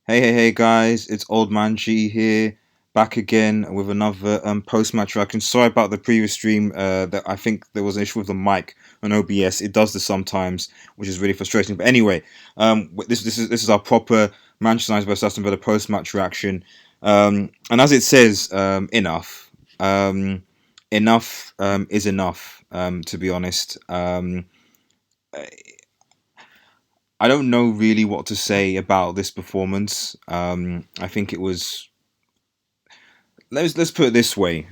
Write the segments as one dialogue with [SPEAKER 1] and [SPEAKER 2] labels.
[SPEAKER 1] Hey guys, it's Old Man G here, back again with another post-match reaction. Sorry about the previous stream, that I think there was an issue with the mic on OBS. It does this sometimes, which is really frustrating. But anyway, this is our proper Manchester United vs Aston Villa post-match reaction. And as it says, enough. Enough is enough, to be honest. I don't know really what to say about this performance. I think it was. Let's put it this way.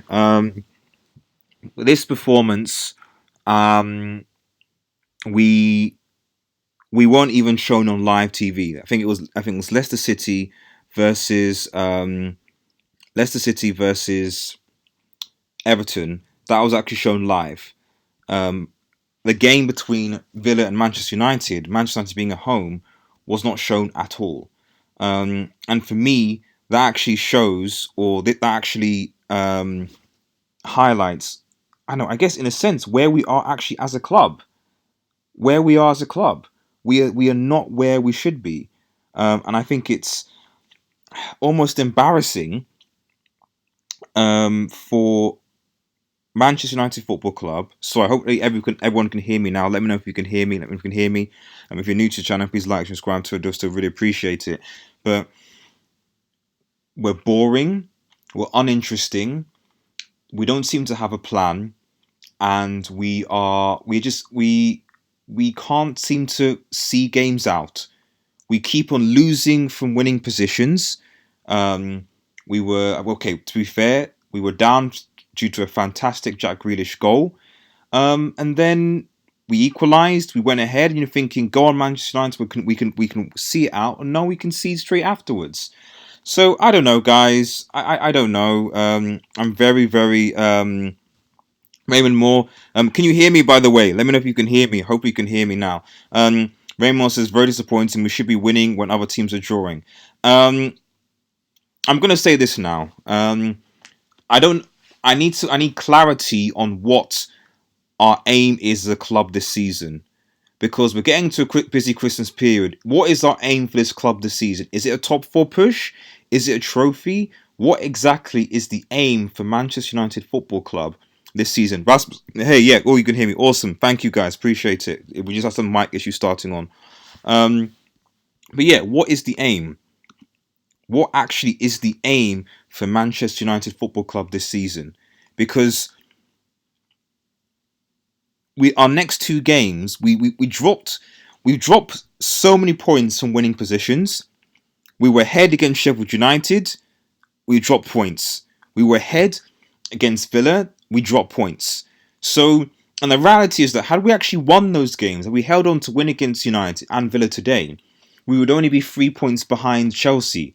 [SPEAKER 1] This performance, um, we we weren't even shown on live TV. I think it was versus Leicester City versus Everton. That was actually shown live. Um, the game between Villa and Manchester United being at home, was not shown at all. And for me, that actually shows, or that actually highlights, I guess in a sense, where we are actually as a club. Where we are as a club. We are not where we should be. And I think it's almost embarrassing for Manchester United Football Club. So I hope everyone can hear me now. Let me know if you can hear me. Let me know if you can hear me. And if you're new to the channel, please like, subscribe to it. I'd still really appreciate it. But we're boring. We're uninteresting. We don't seem to have a plan, and we can't seem to see games out. We keep on losing from winning positions. We were okay. To be fair, we were down due to a fantastic Jack Grealish goal. And then we equalised. We went ahead, and you're thinking, "Go on, Manchester United. We can see it out." And no, we concede straight afterwards. So I don't know, guys. I don't know. I'm very Raymond Moore. Can you hear me? By the way, let me know if you can hear me. Hope you can hear me now. Raymond Moore says, "Very disappointing. We should be winning when other teams are drawing." I'm gonna say this now. I don't. I need clarity on what our aim is as a club this season, because we're getting to a quick busy Christmas period. What is our aim for this club this season? Is it a top four push? Is it a trophy? What exactly is the aim for Manchester United Football Club this season? Rasmus, hey, yeah, oh, you can hear me. Awesome. Thank you, guys. Appreciate it. We just have some mic issues starting on. But yeah, what is the aim? What actually is the aim for Manchester United Football Club this season? Because our next two games, we dropped so many points from winning positions. We were ahead against Sheffield United, we dropped points. We were ahead against Villa, we dropped points. So, and the reality is that had we actually won those games, had we held on to win against United and Villa today, we would only be 3 points behind Chelsea.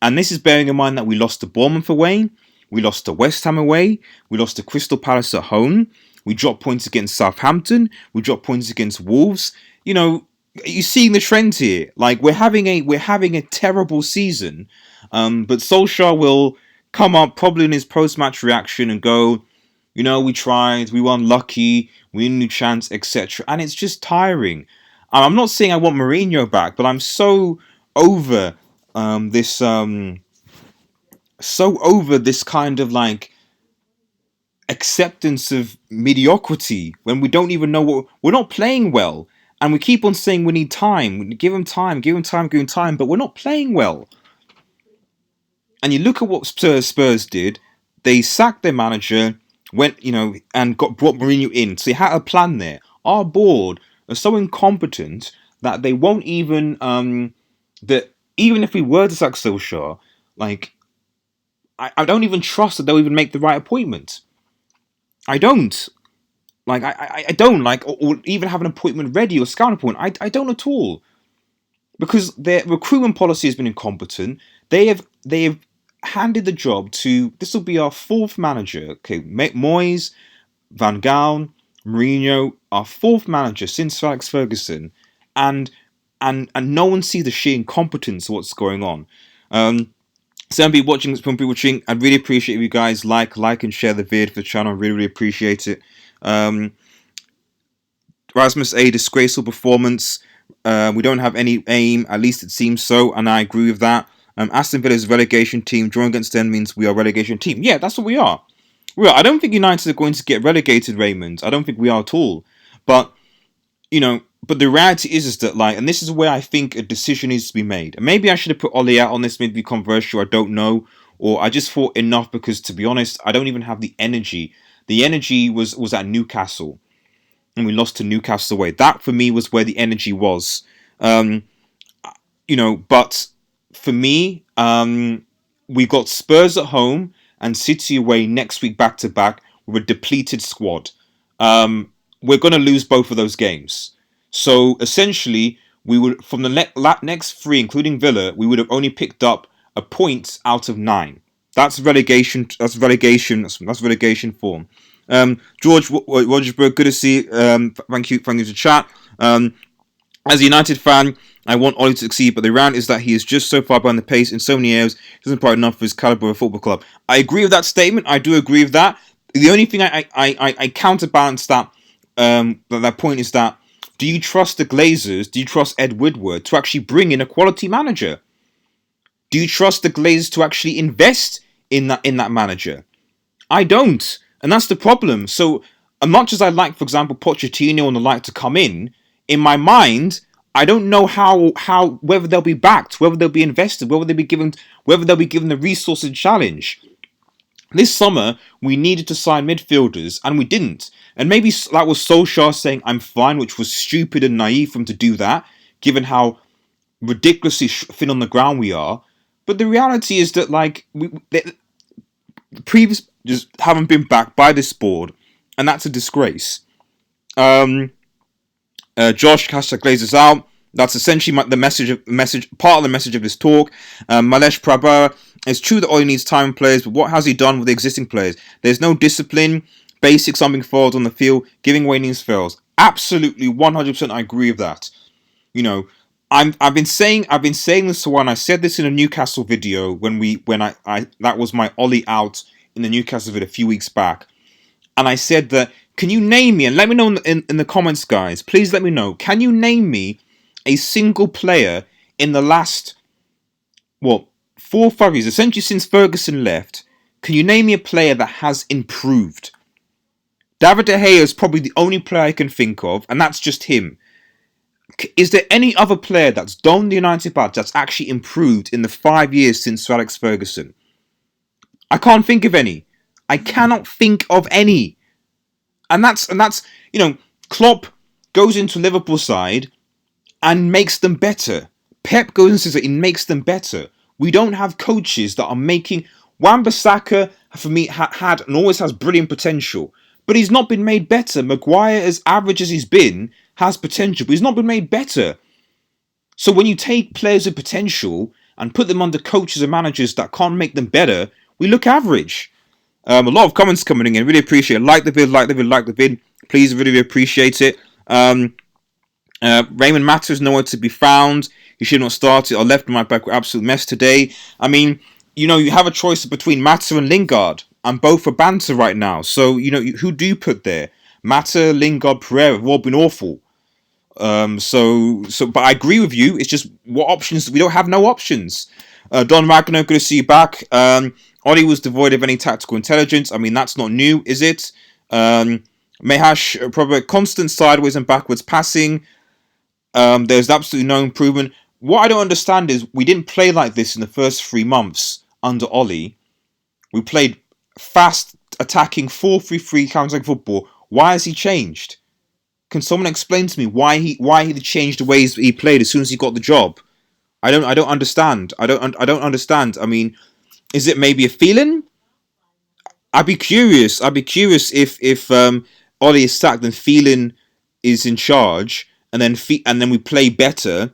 [SPEAKER 1] And this is bearing in mind that we lost to Bournemouth away, we lost to West Ham away, we lost to Crystal Palace at home, we dropped points against Southampton, we dropped points against Wolves. You know, you're seeing the trend here. Like we're having a terrible season, but Solskjaer will come up probably in his post-match reaction and go, you know, we tried, we were unlucky, we need a new chance, etc. And it's just tiring. I'm not saying I want Mourinho back, but I'm so over this kind of like acceptance of mediocrity when we don't even know what we're not playing well, and we keep on saying we need time, give him time, but we're not playing well. And you look at what Spurs did. They sacked their manager, went, and brought Mourinho in. So they had a plan there. Our board are so incompetent that they won't even that even if we were to sack Solskjaer, like I don't even trust that they'll even make the right appointment. I don't. Like I don't like, or even have an appointment ready or scout appointment. I don't at all, because their recruitment policy has been incompetent. They have handed the job to, this will be our fourth manager. Okay, Moyes, Van Gaal, Mourinho, our fourth manager since Alex Ferguson, and no one sees the sheer incompetence of what's going on. Some people watching, I'd really appreciate if you guys like and share the vid for the channel. I really appreciate it. Rasmus A, disgraceful performance. We don't have any aim, at least it seems so, and I agree with that. Aston Villa's relegation team. Drawing against them means we are relegation team. Yeah, that's what we are. I don't think United are going to get relegated, Raymond. I don't think we are at all. But but the reality is that, like, and this is where I think a decision needs to be made. And maybe I should have put Ollie out on this, maybe controversial, I don't know. Or I just thought enough because, to be honest, I don't even have the energy. The energy was at Newcastle. And we lost to Newcastle away. That, for me, was where the energy was. But for me, we got Spurs at home and City away next week back-to-back with a depleted squad. We're going to lose both of those games. So essentially, we would, from the next three, including Villa, we would have only picked up a point out of 9. That's relegation. That's relegation. That's relegation form. George Rogersberg, good to see. Thank you for the chat. As a United fan, I want Ollie to succeed, but the rant is that he is just so far behind the pace in so many areas. He doesn't quite enough for his caliber of a football club. I agree with that statement. I do agree with that. The only thing I counterbalance that point is that, do you trust the Glazers? Do you trust Ed Woodward to actually bring in a quality manager? Do you trust the Glazers to actually invest in that manager? I don't, and that's the problem. So, as much as I like, for example, Pochettino and the like to come in my mind, I don't know how whether they'll be backed, whether they'll be invested, whether they'll be given the resources and challenge. This summer, we needed to sign midfielders, and we didn't. And maybe that was Solskjaer saying, I'm fine, which was stupid and naive for him to do that, given how ridiculously thin on the ground we are. But the reality is that, like, the previous just haven't been backed by this board, and that's a disgrace. Josh, hashtag Glazers out. That's essentially part of the message of this talk. Malesh Prabha, it's true that Ollie needs time and players, but what has he done with the existing players? There's no discipline, basics aren't being followed on the field, giving away needs fails. Absolutely, 100% I agree with that. I've been saying this to one. I said this in a Newcastle video when that was my Ollie out in the Newcastle video a few weeks back, and I said that, can you name me, and let me know in the comments, guys, please let me know, can you name me a single player in the last 4 or 5 years, essentially since Ferguson left, can you name me a player that has improved? David De Gea is probably the only player I can think of, and that's just him. Is there any other player that's done the United badge that's actually improved in the 5 years since Sir Alex Ferguson? I can't think of any. I cannot think of any. And that's Klopp goes into Liverpool side and makes them better. Pep goes into it and makes them better. We don't have coaches that are making... Wan-Bissaka, for me, had and always has brilliant potential. But he's not been made better. Maguire, as average as he's been, has potential, but he's not been made better. So when you take players with potential and put them under coaches and managers that can't make them better, we look average. A lot of comments coming in. Really appreciate it. Like the vid. Please, really appreciate it. Raymond Matters nowhere to be found. He should not start it. Or left my back with absolute mess today. I mean, you have a choice between Matter and Lingard, and both are banter right now. So, who do you put there? Matter, Lingard, Pereira have all been awful. But I agree with you. It's just what options? We don't have no options. Don Ragnar, good to see you back. Ollie was devoid of any tactical intelligence. I mean, that's not new, is it? Mehash, probably constant sideways and backwards passing. There's absolutely no improvement. What I don't understand is we didn't play like this in the first 3 months under Ollie. We played fast, attacking 4-3-3 counter-attacking football. Why has he changed? Can someone explain to me why he changed the ways he played as soon as he got the job? I don't understand. I don't understand. I mean, is it maybe a feeling? I'd be curious if Ollie is sacked and Phelan is in charge, and then we play better,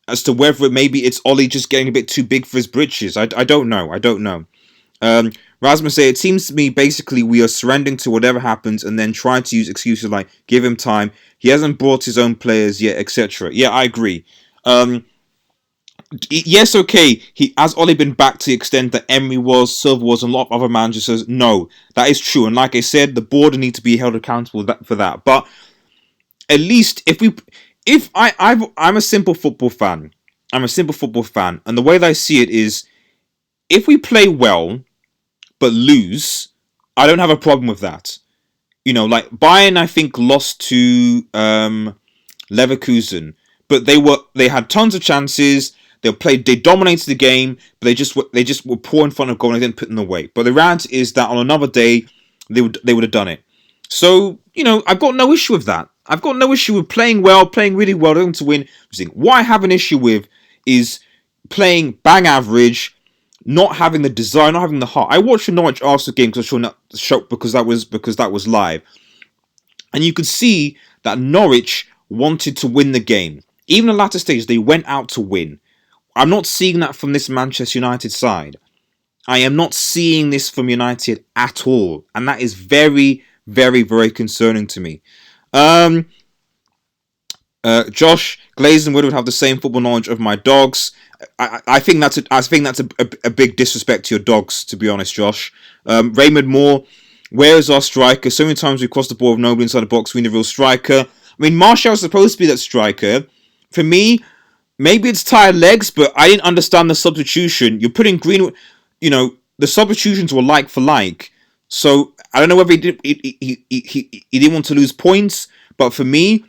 [SPEAKER 1] as to whether maybe it's Ollie just getting a bit too big for his britches. I don't know. Rasmus said, it seems to me basically we are surrendering to whatever happens and then trying to use excuses like give him time. He hasn't brought his own players yet, etc. Yeah, I agree. Yes, okay. Has Ollie been back to the extent that Emery was, Silva was, and a lot of other managers says no. That is true, and like I said, the board need to be held accountable for that. But at least I'm a simple football fan. I'm a simple football fan, and the way that I see it is, if we play well but lose, I don't have a problem with that. Like Bayern, I think lost to Leverkusen, but they had tons of chances. They dominated the game, but they just were poor in front of goal and they didn't put them away. But the reality is that on another day, they would have done it. So I've got no issue with that. I've got no issue with playing well, playing really well, going to win. What I have an issue with is playing bang average, not having the desire, not having the heart. I watched the Norwich Arsenal game because that was live, and you could see that Norwich wanted to win the game. Even in the latter stage, they went out to win. I'm not seeing that from this Manchester United side. I am not seeing this from United at all, and that is very, very, very concerning to me. Josh Glazen would have the same football knowledge of my dogs. I think that's a big disrespect to your dogs, to be honest, Josh. Raymond Moore, where is our striker? So many times we cross the ball with nobody inside the box. We need a real striker. I mean, Martial's supposed to be that striker. For me, maybe it's tired legs, but I didn't understand the substitution. You're putting Greenwood. The substitutions were like for like. So I don't know whether he didn't want to lose points, but for me,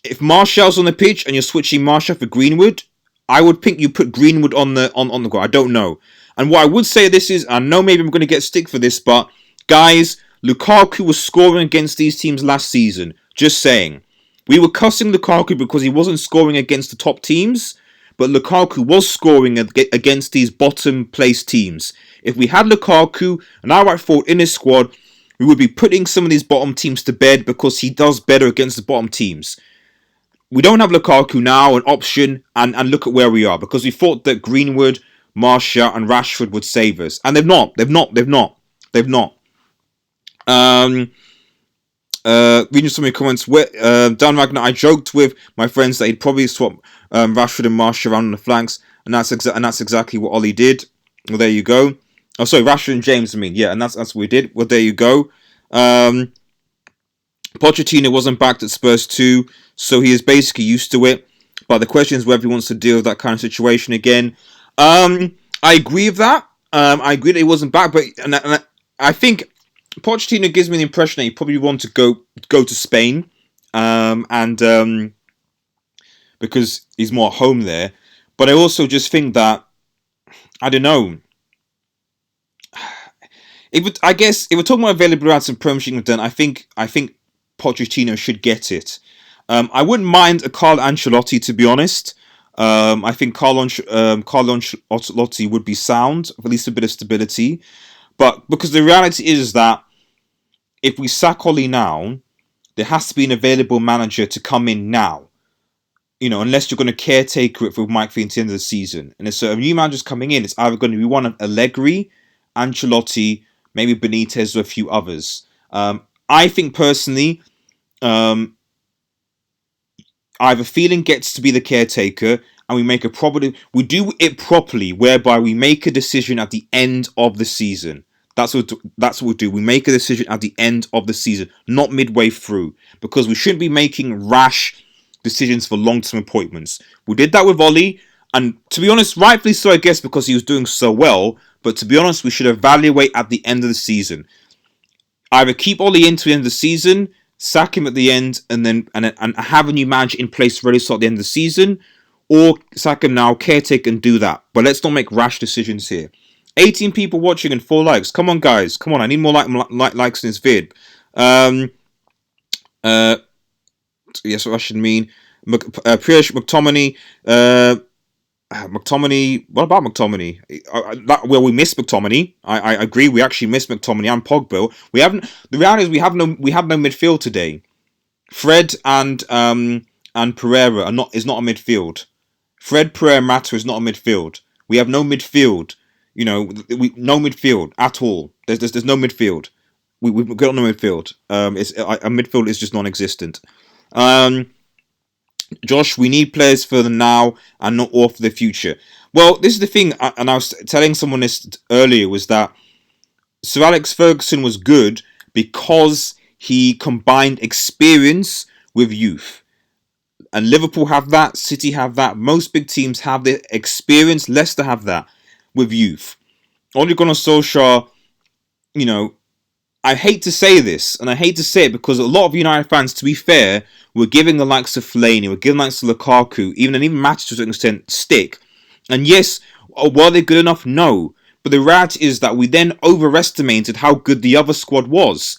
[SPEAKER 1] if Martial's on the pitch and you're switching Martial for Greenwood, I would think you put Greenwood on the goal. I don't know. And what I would say this is, I know maybe I'm going to get stick for this, but guys, Lukaku was scoring against these teams last season. Just saying. We were cussing Lukaku because he wasn't scoring against the top teams, but Lukaku was scoring against these bottom place teams. If we had Lukaku and I right forward in his squad, we would be putting some of these bottom teams to bed because he does better against the bottom teams. We don't have Lukaku now, an option, and look at where we are, because we thought that Greenwood, Martial, and Rashford would save us, and they've not. Reading some of your comments, Dan Ragnar, I joked with my friends that he'd probably swap Rashford and Martial around on the flanks, and that's exactly what Ollie did. Well, there you go. Oh, sorry, Rashford and James, I mean, yeah, and that's what we did. Well, there you go. Pochettino wasn't backed at Spurs 2, so he is basically used to it. But the question is whether he wants to deal with that kind of situation again. I agree with that. I agree that he wasn't back, but and I think Pochettino gives me the impression that he probably wants to go to Spain, and because he's more at home there. But I also just think that, I don't know. If we're talking about availability and Premiership, then I think Pochettino should get it. I wouldn't mind a Carlo Ancelotti, to be honest. I think Carlo Ancelotti would be sound, at least a bit of stability. But because the reality is that if we sack Oli now, there has to be an available manager to come in now. Unless you're going to caretaker it for Mike Fee until the end of the season. And so a new manager's coming in, it's either going to be one of Allegri, Ancelotti, maybe Benitez, or a few others. I think personally, either Phelan gets to be the caretaker and we do it properly, whereby we make a decision at the end of the season. That's what we'll do. We make a decision at the end of the season, not midway through, because we shouldn't be making rash decisions for long-term appointments. We did that with Oli, and to be honest, rightfully so, I guess, because he was doing so well. But to be honest, we should evaluate at the end of the season. Either keep Oli into the end of the season, sack him at the end, and have a new manager in place ready to start at the end of the season, or sack him now, caretake, and do that. But let's not make rash decisions here. 18 people watching and 4 likes. Come on, guys. Come on, I need more likes in this vid. Yes, what I should mean. Priyesh McTominay. McTominay. What about McTominay? We missed McTominay. I agree. We actually missed McTominay and Pogba. We haven't. The reality is we have no midfield today. Fred and Pereira is not a midfield. Fred, Pereira, Mata is not a midfield. We have no midfield. No midfield at all. There's no midfield. We've got no midfield. A midfield is just non-existent. Josh, we need players for the now and not all for the future. Well, this is the thing, and I was telling someone this earlier, was that Sir Alex Ferguson was good because he combined experience with youth. And Liverpool have that, City have that, most big teams have the experience, Leicester have that with youth. Ole Gunnar Solskjaer, you know, I hate to say this, and I hate to say it because a lot of United fans, to be fair, were giving the likes of Fellaini, were giving the likes of Lukaku, even Matic to a certain extent, stick. And yes, were they good enough? No. But the reality is that we then overestimated how good the other squad was.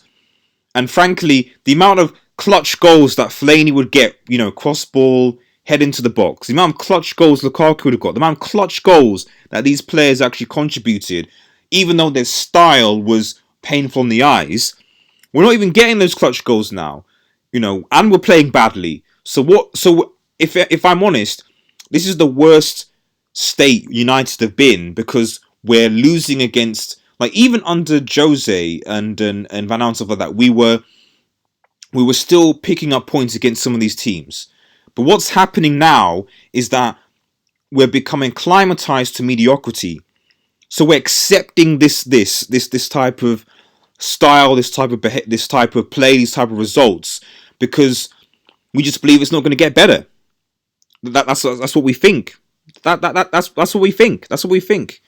[SPEAKER 1] And frankly, the amount of clutch goals that Fellaini would get, cross ball, head into the box, the amount of clutch goals Lukaku would have got, the amount of clutch goals that these players actually contributed, even though their style was painful in the eyes, we're not even getting those clutch goals now, and we're playing badly. So if I'm honest, this is the worst state United have been, because we're losing against, like, even under Jose and Van Gaal and stuff like that, we were still picking up points against some of these teams. But what's happening now is that we're becoming acclimatized to mediocrity. So we're accepting this type of style, this type of play, these type of results, because we just believe it's not going to get better. That's what we think. That's what we think. That's what we think.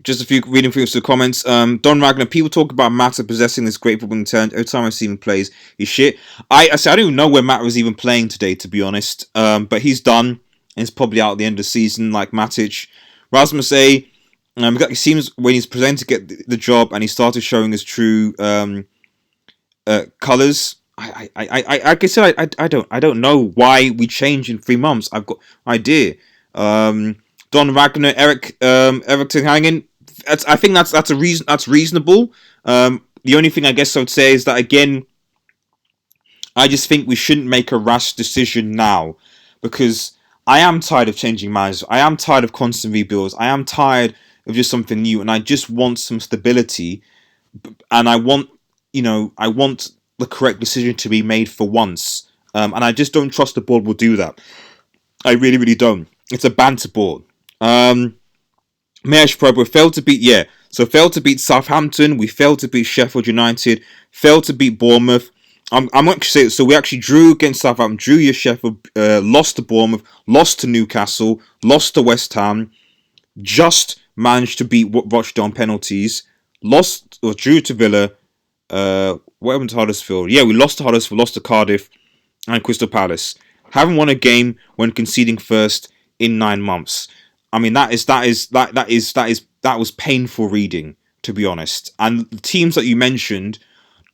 [SPEAKER 1] Just a few reading through the comments. Don Ragnar, people talk about Mata possessing this great footballing talent. Every time I see him plays, he's shit. I don't even know where Mata was even playing today, to be honest. But he's done, and he's probably out at the end of the season, like Matic. Rasmus A. It seems when he's presented to get the job and he started showing his true colours. I can say I don't know why we changed in 3 months. I've got no idea. Don Ragnar, Eric Hangin. I think that's a reason. That's reasonable. The only thing I guess I would say is that, again, I just think we shouldn't make a rash decision now, because I am tired of changing managers. I am tired of constant rebuilds. I am tired of just something new, and I just want some stability. And I want the correct decision to be made for once. And I just don't trust the board will do that. I really, really don't. It's a banter board. Mesh Pro failed to beat Southampton. We failed to beat Sheffield United. Failed to beat Bournemouth. I'm actually saying, so we actually drew against Southampton, drew against Sheffield, lost to Bournemouth, lost to Newcastle, lost to West Ham, just managed to beat Rochdale on penalties, lost or drew to Villa. What happened to Huddersfield? Yeah, we lost to Huddersfield, lost to Cardiff and Crystal Palace. Haven't won a game when conceding first in 9 months. I mean, that was painful reading, to be honest. And the teams that you mentioned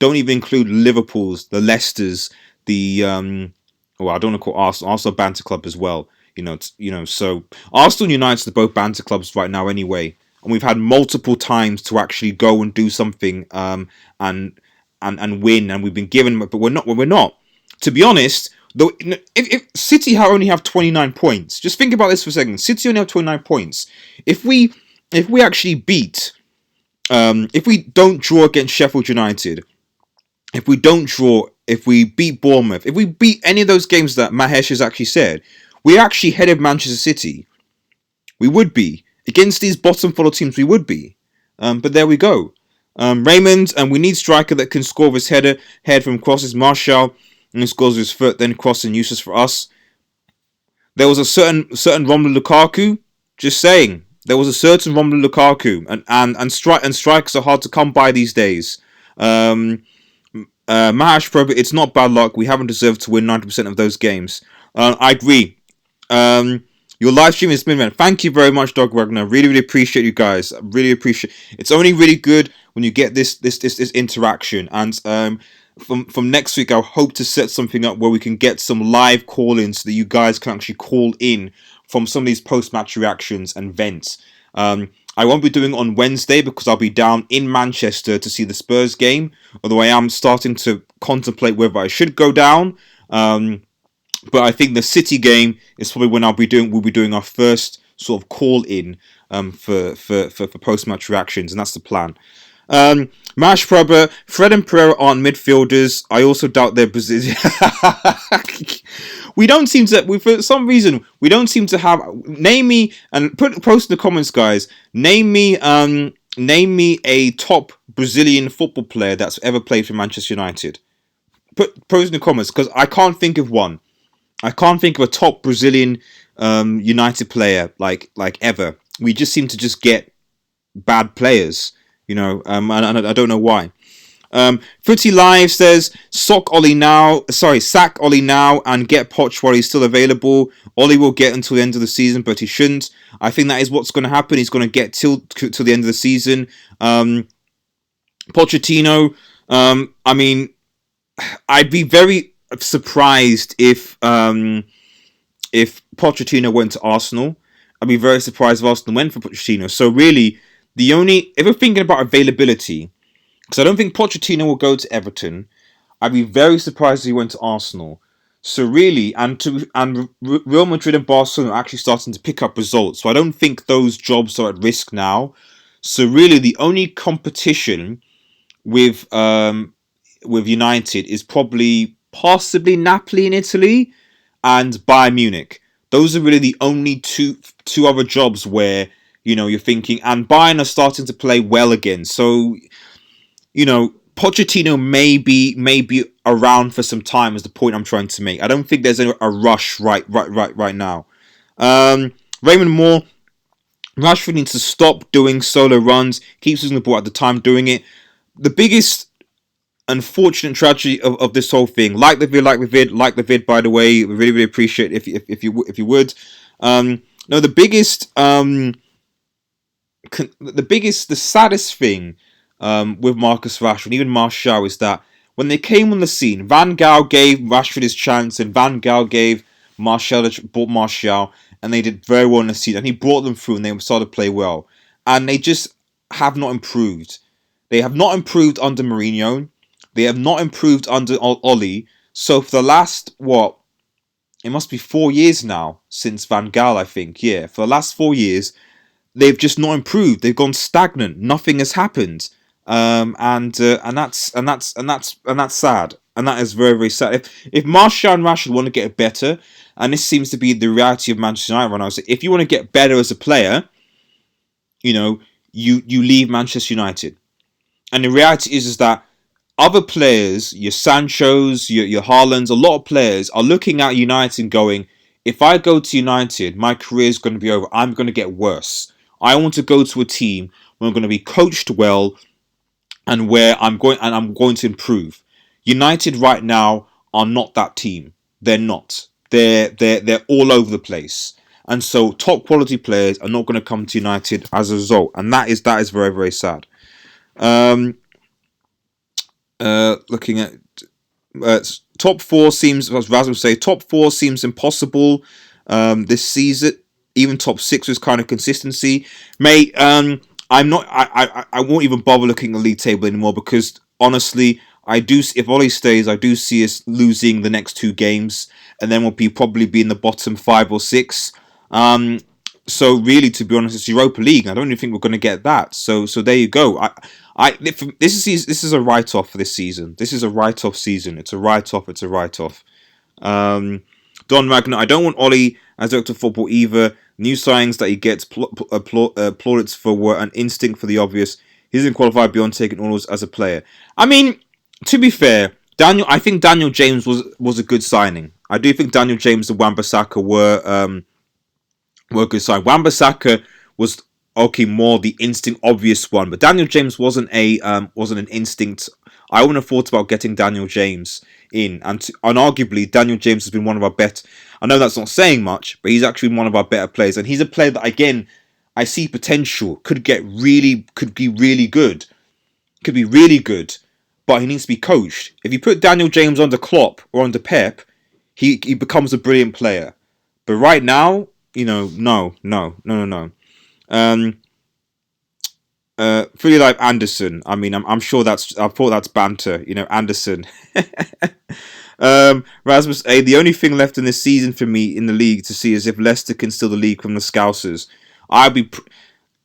[SPEAKER 1] don't even include Liverpool's, the Leicester's, the I don't want to call Arsenal a banter club as well. So Arsenal and United are both banter clubs right now anyway. And we've had multiple times to actually go and do something and win, and we've been given, but we're not. To be honest, though, if City only have 29 points, just think about this for a second. City only have 29 points. If we actually beat, if we don't draw against Sheffield United, if we beat Bournemouth, if we beat any of those games that Mahesh has actually said, we're actually ahead of Manchester City. We would be. Against these bottom 4 teams, we would be. But there we go. Raymond, and we need striker that can score with his head from crosses. Martial, and he scores with his foot, then crossing, useless for us. There was a certain Romelu Lukaku. Just saying, there was a certain Romelu Lukaku, and strikers are hard to come by these days. Mahesh Pro, it's not bad luck. We haven't deserved to win 90% of those games. I agree. Your live stream has been, man. Thank you very much, Dog Ragnar. Really, really appreciate you guys. Really appreciate. It's only really good when you get this interaction. And from next week, I'll hope to set something up where we can get some live call-ins so that you guys can actually call in from some of these post-match reactions and vents. I won't be doing it on Wednesday because I'll be down in Manchester to see the Spurs game. Although I am starting to contemplate whether I should go down. But I think the City game is probably when we'll be doing our first sort of call-in for post-match reactions, and that's the plan. Mash Prabha, Fred and Pereira aren't midfielders. I also doubt they're Brazilian. We don't seem to, for some reason, we don't seem to have. Name me, and post in the comments, guys. Name me a top Brazilian football player that's ever played for Manchester United. put pros in the comments because I can't think of one. I can't think of a top Brazilian United player like ever. We just seem to just get bad players, and I don't know why. Footy Live says sack Ollie now, and get Poch while he's still available. Ollie will get until the end of the season, but he shouldn't. I think that is what's going to happen. He's going to get till the end of the season. Pochettino, I mean, I'd be very surprised if Pochettino went to Arsenal. I'd be very surprised if Arsenal went for Pochettino. So really, if we're thinking about availability, because I don't think Pochettino will go to Everton, I'd be very surprised if he went to Arsenal. So really, and Real Madrid and Barcelona are actually starting to pick up results. So I don't think those jobs are at risk now. So really, the only competition with United is possibly Napoli in Italy and Bayern Munich. Those are really the only two other jobs where you're thinking, and Bayern are starting to play well again. So Pochettino may be around for some time. Is the point I'm trying to make. I don't think there's a rush right now. Raymond Moore. Rashford needs to stop doing solo runs. Keeps losing the ball at the time doing it. The biggest unfortunate tragedy of this whole thing. Like the vid, by the way. We really appreciate it if you would. No, the saddest thing with Marcus Rashford, even Martial, is that when they came on the scene, Van Gaal gave Rashford his chance, and Van Gaal bought Martial, and they did very well in the season. And he brought them through, and they started to play well. And they just have not improved. They have not improved under Mourinho. They have not improved under Ollie. So for the last, it must be 4 years now since Van Gaal, I think. Yeah, for the last 4 years, they've just not improved. They've gone stagnant. Nothing has happened, and that's sad. And that is very, very sad. If Martial and Rashford want to get better, and this seems to be the reality of Manchester United right now, so if you want to get better as a player, you leave Manchester United. And the reality is that other players, your Sanchos, your Haalands, a lot of players are looking at United and going, if I go to United, my career is going to be over. I'm going to get worse. I want to go to a team where I'm going to be coached well and where I'm going to improve. United right now are not that team. They're not. They're all over the place. And so top quality players are not going to come to United as a result. And that is very, very sad. Looking at top four seems, as Raz would say, top four seems impossible this season. Even top six was kind of consistency. Mate, I'm not. I won't even bother looking at the league table anymore because honestly, if Ollie stays, I do see us losing the next 2 games, and then we'll probably be in the bottom 5 or 6. So really, to be honest, it's Europa League. I don't even think we're going to get that. So there you go. This is a write-off for this season. This is a write-off season. It's a write-off. Don Magna, I don't want Ollie as director of football either. New signings that he gets plaudits for were an instinct for the obvious. He isn't qualified beyond taking orders as a player. I mean, to be fair, I think Daniel James was a good signing. I do think Daniel James and Wan-Bissaka were a good sign. Wan-Bissaka was more the instinct obvious one, but Daniel James wasn't an instinct. I wouldn't have thought about getting Daniel James in, and arguably Daniel James has been one of our better. I know that's not saying much, but he's actually one of our better players, and he's a player that again I see potential. Could be really good, but he needs to be coached. If you put Daniel James under Klopp or under Pep, he becomes a brilliant player. But right now, no. Fully Live Anderson. I mean, I thought that's banter. Anderson. Rasmus A. The only thing left in this season for me in the league to see is if Leicester can steal the league from the Scousers. I'm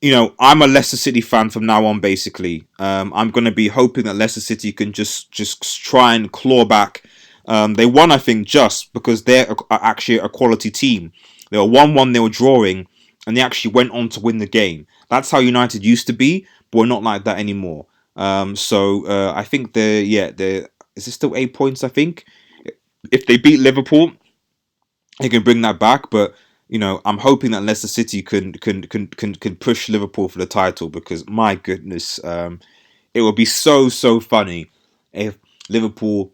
[SPEAKER 1] a Leicester City fan from now on. Basically, I'm going to be hoping that Leicester City can just try and claw back. They won, I think, just because they're actually a quality team. They were 1-1. They were drawing, and they actually went on to win the game. That's how United used to be, but we're not like that anymore. So I think it's Is it still 8 points? I think if they beat Liverpool, they can bring that back. But I'm hoping that Leicester City can push Liverpool for the title, because my goodness, it would be so funny if Liverpool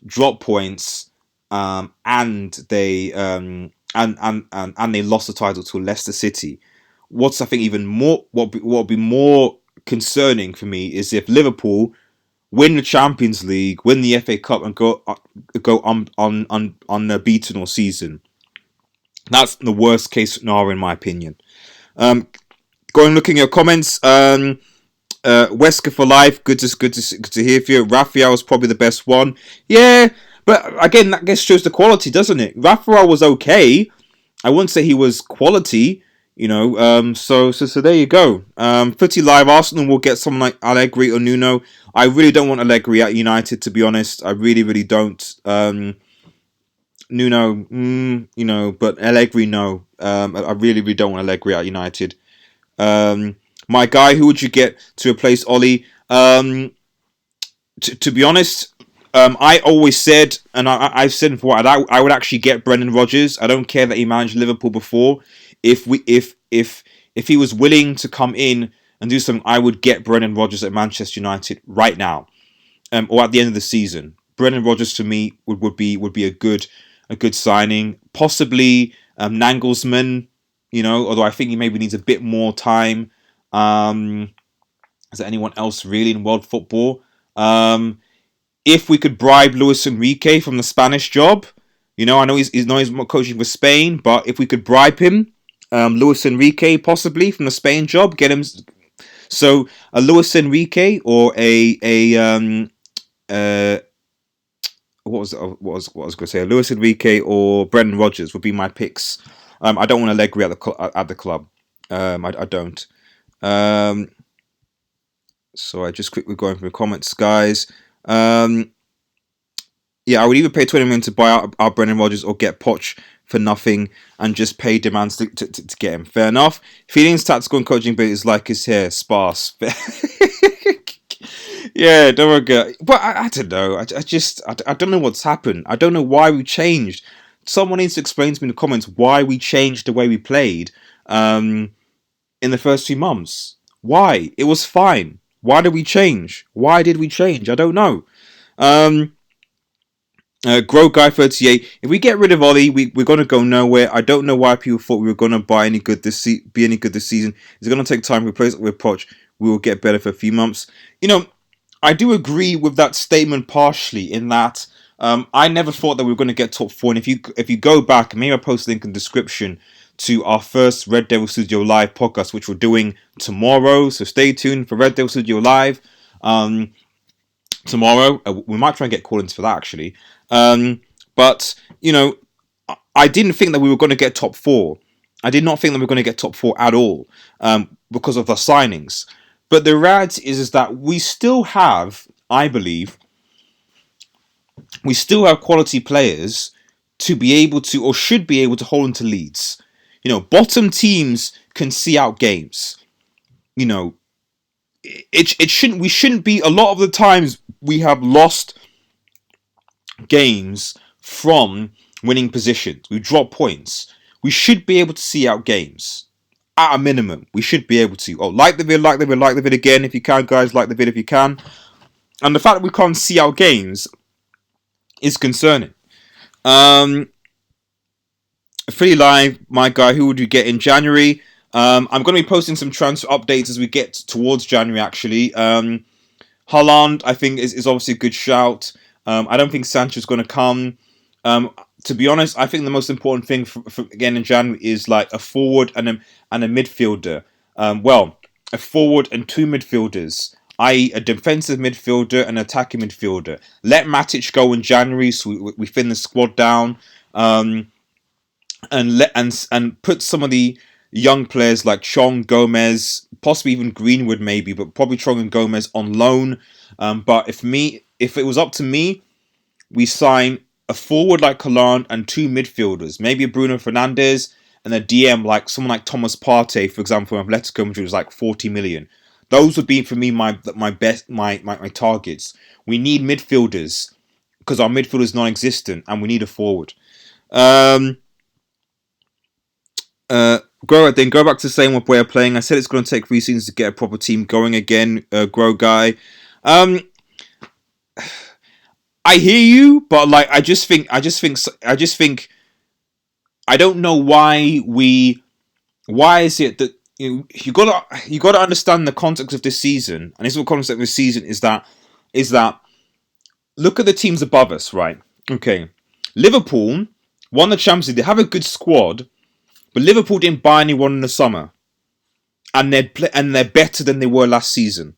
[SPEAKER 1] drop points and they and they lost the title to Leicester City. What's I think even more what would be more concerning for me is if Liverpool win the Champions League, win the FA Cup, and go unbeaten all season. That's the worst case scenario in my opinion. Going looking at your comments. Wesker for life. Good to hear from you. Raphael was probably the best one. Yeah, but again, that just shows the quality, doesn't it? Raphael was okay. I wouldn't say he was quality. So there you go. Pretty live. Arsenal will get someone like Allegri or Nuno. I really don't want Allegri at United, to be honest. I really don't. Nuno, but Allegri, no. I really don't want Allegri at United. My guy, who would you get to replace Ollie? To be honest, I always said, and I've said before, I would actually get Brendan Rodgers. I don't care that he managed Liverpool before. If he was willing to come in and do something, I would get Brendan Rodgers at Manchester United right now, or at the end of the season. Brendan Rodgers to me would be a good signing. Possibly Nagelsmann, although I think he maybe needs a bit more time. Is there anyone else really in world football? If we could bribe Luis Enrique from the Spanish job, I know he's coaching for Spain, but if we could bribe him, Luis Enrique possibly from the Spain job, get him. So a Luis Enrique or what was I going to say? Luis Enrique or Brendan Rodgers would be my picks. I don't want Allegri at the club. I don't. So I just quickly going through the comments, guys. Yeah, I would either pay 20 million to buy out Brendan Rodgers or get Poch for nothing and just pay demands to get him. Fair enough. Feelings, tactical and coaching, but it's like his hair, sparse. Yeah, don't worry. But I don't know. I don't know what's happened. I don't know why we changed. Someone needs to explain to me in the comments why we changed the way we played in the first 2 months. Why? It was fine. Why did we change? I don't know. Grow Guy 38. If we get rid of Ollie, we're gonna go nowhere. I don't know why people thought we were gonna be any good this season. It's gonna take time to replace it with Poch. We will get better for a few months. I do agree with that statement partially in that I never thought that we were going to get top 4. And if you go back, maybe I'll post a link in the description to our first Red Devil Studio Live podcast, which we're doing tomorrow. So stay tuned for Red Devil Studio Live tomorrow. We might try and get call-ins for that, actually. But, I didn't think that we were going to get top 4. I did not think that we were going to get top 4 at all because of the signings. But the reality is that we still have, I believe, quality players to be able to, or should be able to, hold into leads. Bottom teams can see out games. It shouldn't. We shouldn't be. A lot of the times we have lost games from winning positions. We drop points. We should be able to see out games. At a minimum, we should be able to. Like the vid again if you can, guys. Like the vid if you can. And the fact that we can't see our games is concerning. Free live, my guy. Who would you get in January? I'm going to be posting some transfer updates as we get towards January. Actually, Haaland, I think is obviously a good shout. I don't think Sancho's going to come. To be honest, I think the most important thing for again in January is like a forward and a midfielder. A forward and 2 midfielders, i.e. a defensive midfielder and an attacking midfielder. Let Matic go in January so we thin the squad down, and put some of the young players like Chong, Gomez, possibly even Greenwood maybe, but probably Chong and Gomez on loan. But if it was up to me, we sign a forward like Haaland and 2 midfielders, maybe a Bruno Fernandes and a DM like someone like Thomas Partey, for example, from Atletico, which was like 40 million. Those would be for me my targets. We need midfielders. because our midfield is non-existent and we need a forward. Go back to the same way of playing. I said it's going to take 3 seasons to get a proper team going again. Grow guy. I hear you, but like I just think I don't know why is it that you gotta understand the context of this season, and this is what context of this season is that look at the teams above us, right? Okay, Liverpool won the Champions League. They have a good squad, but Liverpool didn't buy anyone in the summer, and they're better than they were last season.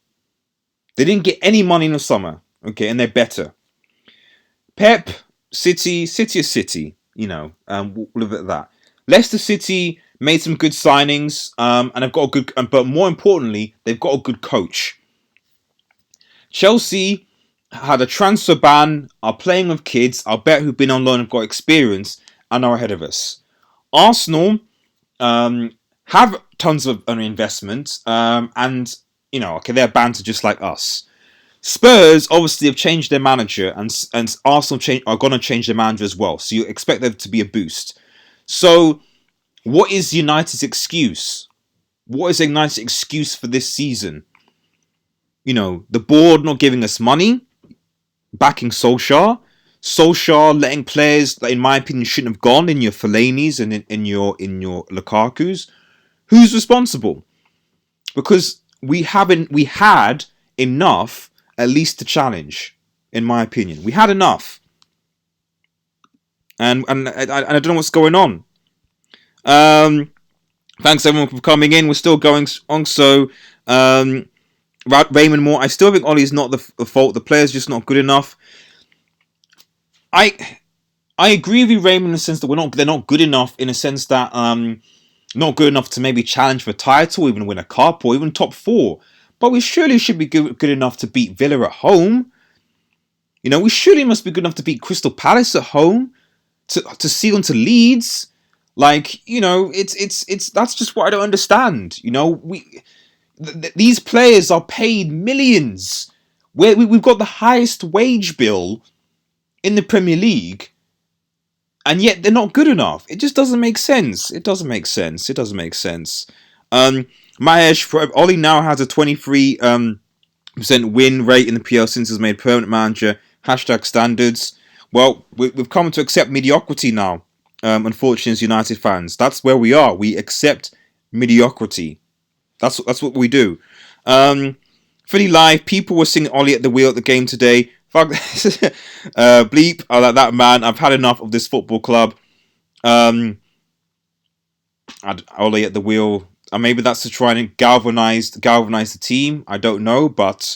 [SPEAKER 1] They didn't get any money in the summer, okay, and they're better. Pep, City is City, we'll leave it at that. Leicester City made some good signings, and have got a good, but more importantly, they've got a good coach. Chelsea had a transfer ban, are playing with kids, I bet who've been on loan and got experience, and are ahead of us. Arsenal have tons of investment, and they're banter just like us. Spurs obviously have changed their manager, and Arsenal are going to change their manager as well. So you expect there to be a boost. So, what is United's excuse? What is United's excuse for this season? The board not giving us money, backing Solskjaer letting players that, in my opinion, shouldn't have gone in your Fellaini's and in your Lukaku's. Who's responsible? Because we had enough. At least to challenge, in my opinion. We had enough. And I don't know what's going on. Thanks everyone for coming in. We're still going on. So, Raymond Moore, I still think Ollie's not the fault. The player's just not good enough. I agree with you, Raymond, in the sense that they're not good enough, in a sense that not good enough to maybe challenge for a title, even win a cup, or even top 4. But we surely should be good enough to beat Villa at home. We surely must be good enough to beat Crystal Palace at home, to seal into Leeds. It's that's just what I don't understand. These players are paid millions. We've got the highest wage bill in the Premier League, and yet they're not good enough. It just doesn't make sense. Mahesh, Ollie now has a 23% win rate in the PL since he's made permanent manager. #standards. Well, we've come to accept mediocrity now, unfortunately, as United fans. That's where we are. We accept mediocrity. That's what we do. Philly Live, people were singing Ollie at the wheel at the game today. Fuck this. Bleep, I like that, man. I've had enough of this football club. Ollie at the wheel. Maybe that's to try and galvanize the team. I don't know, but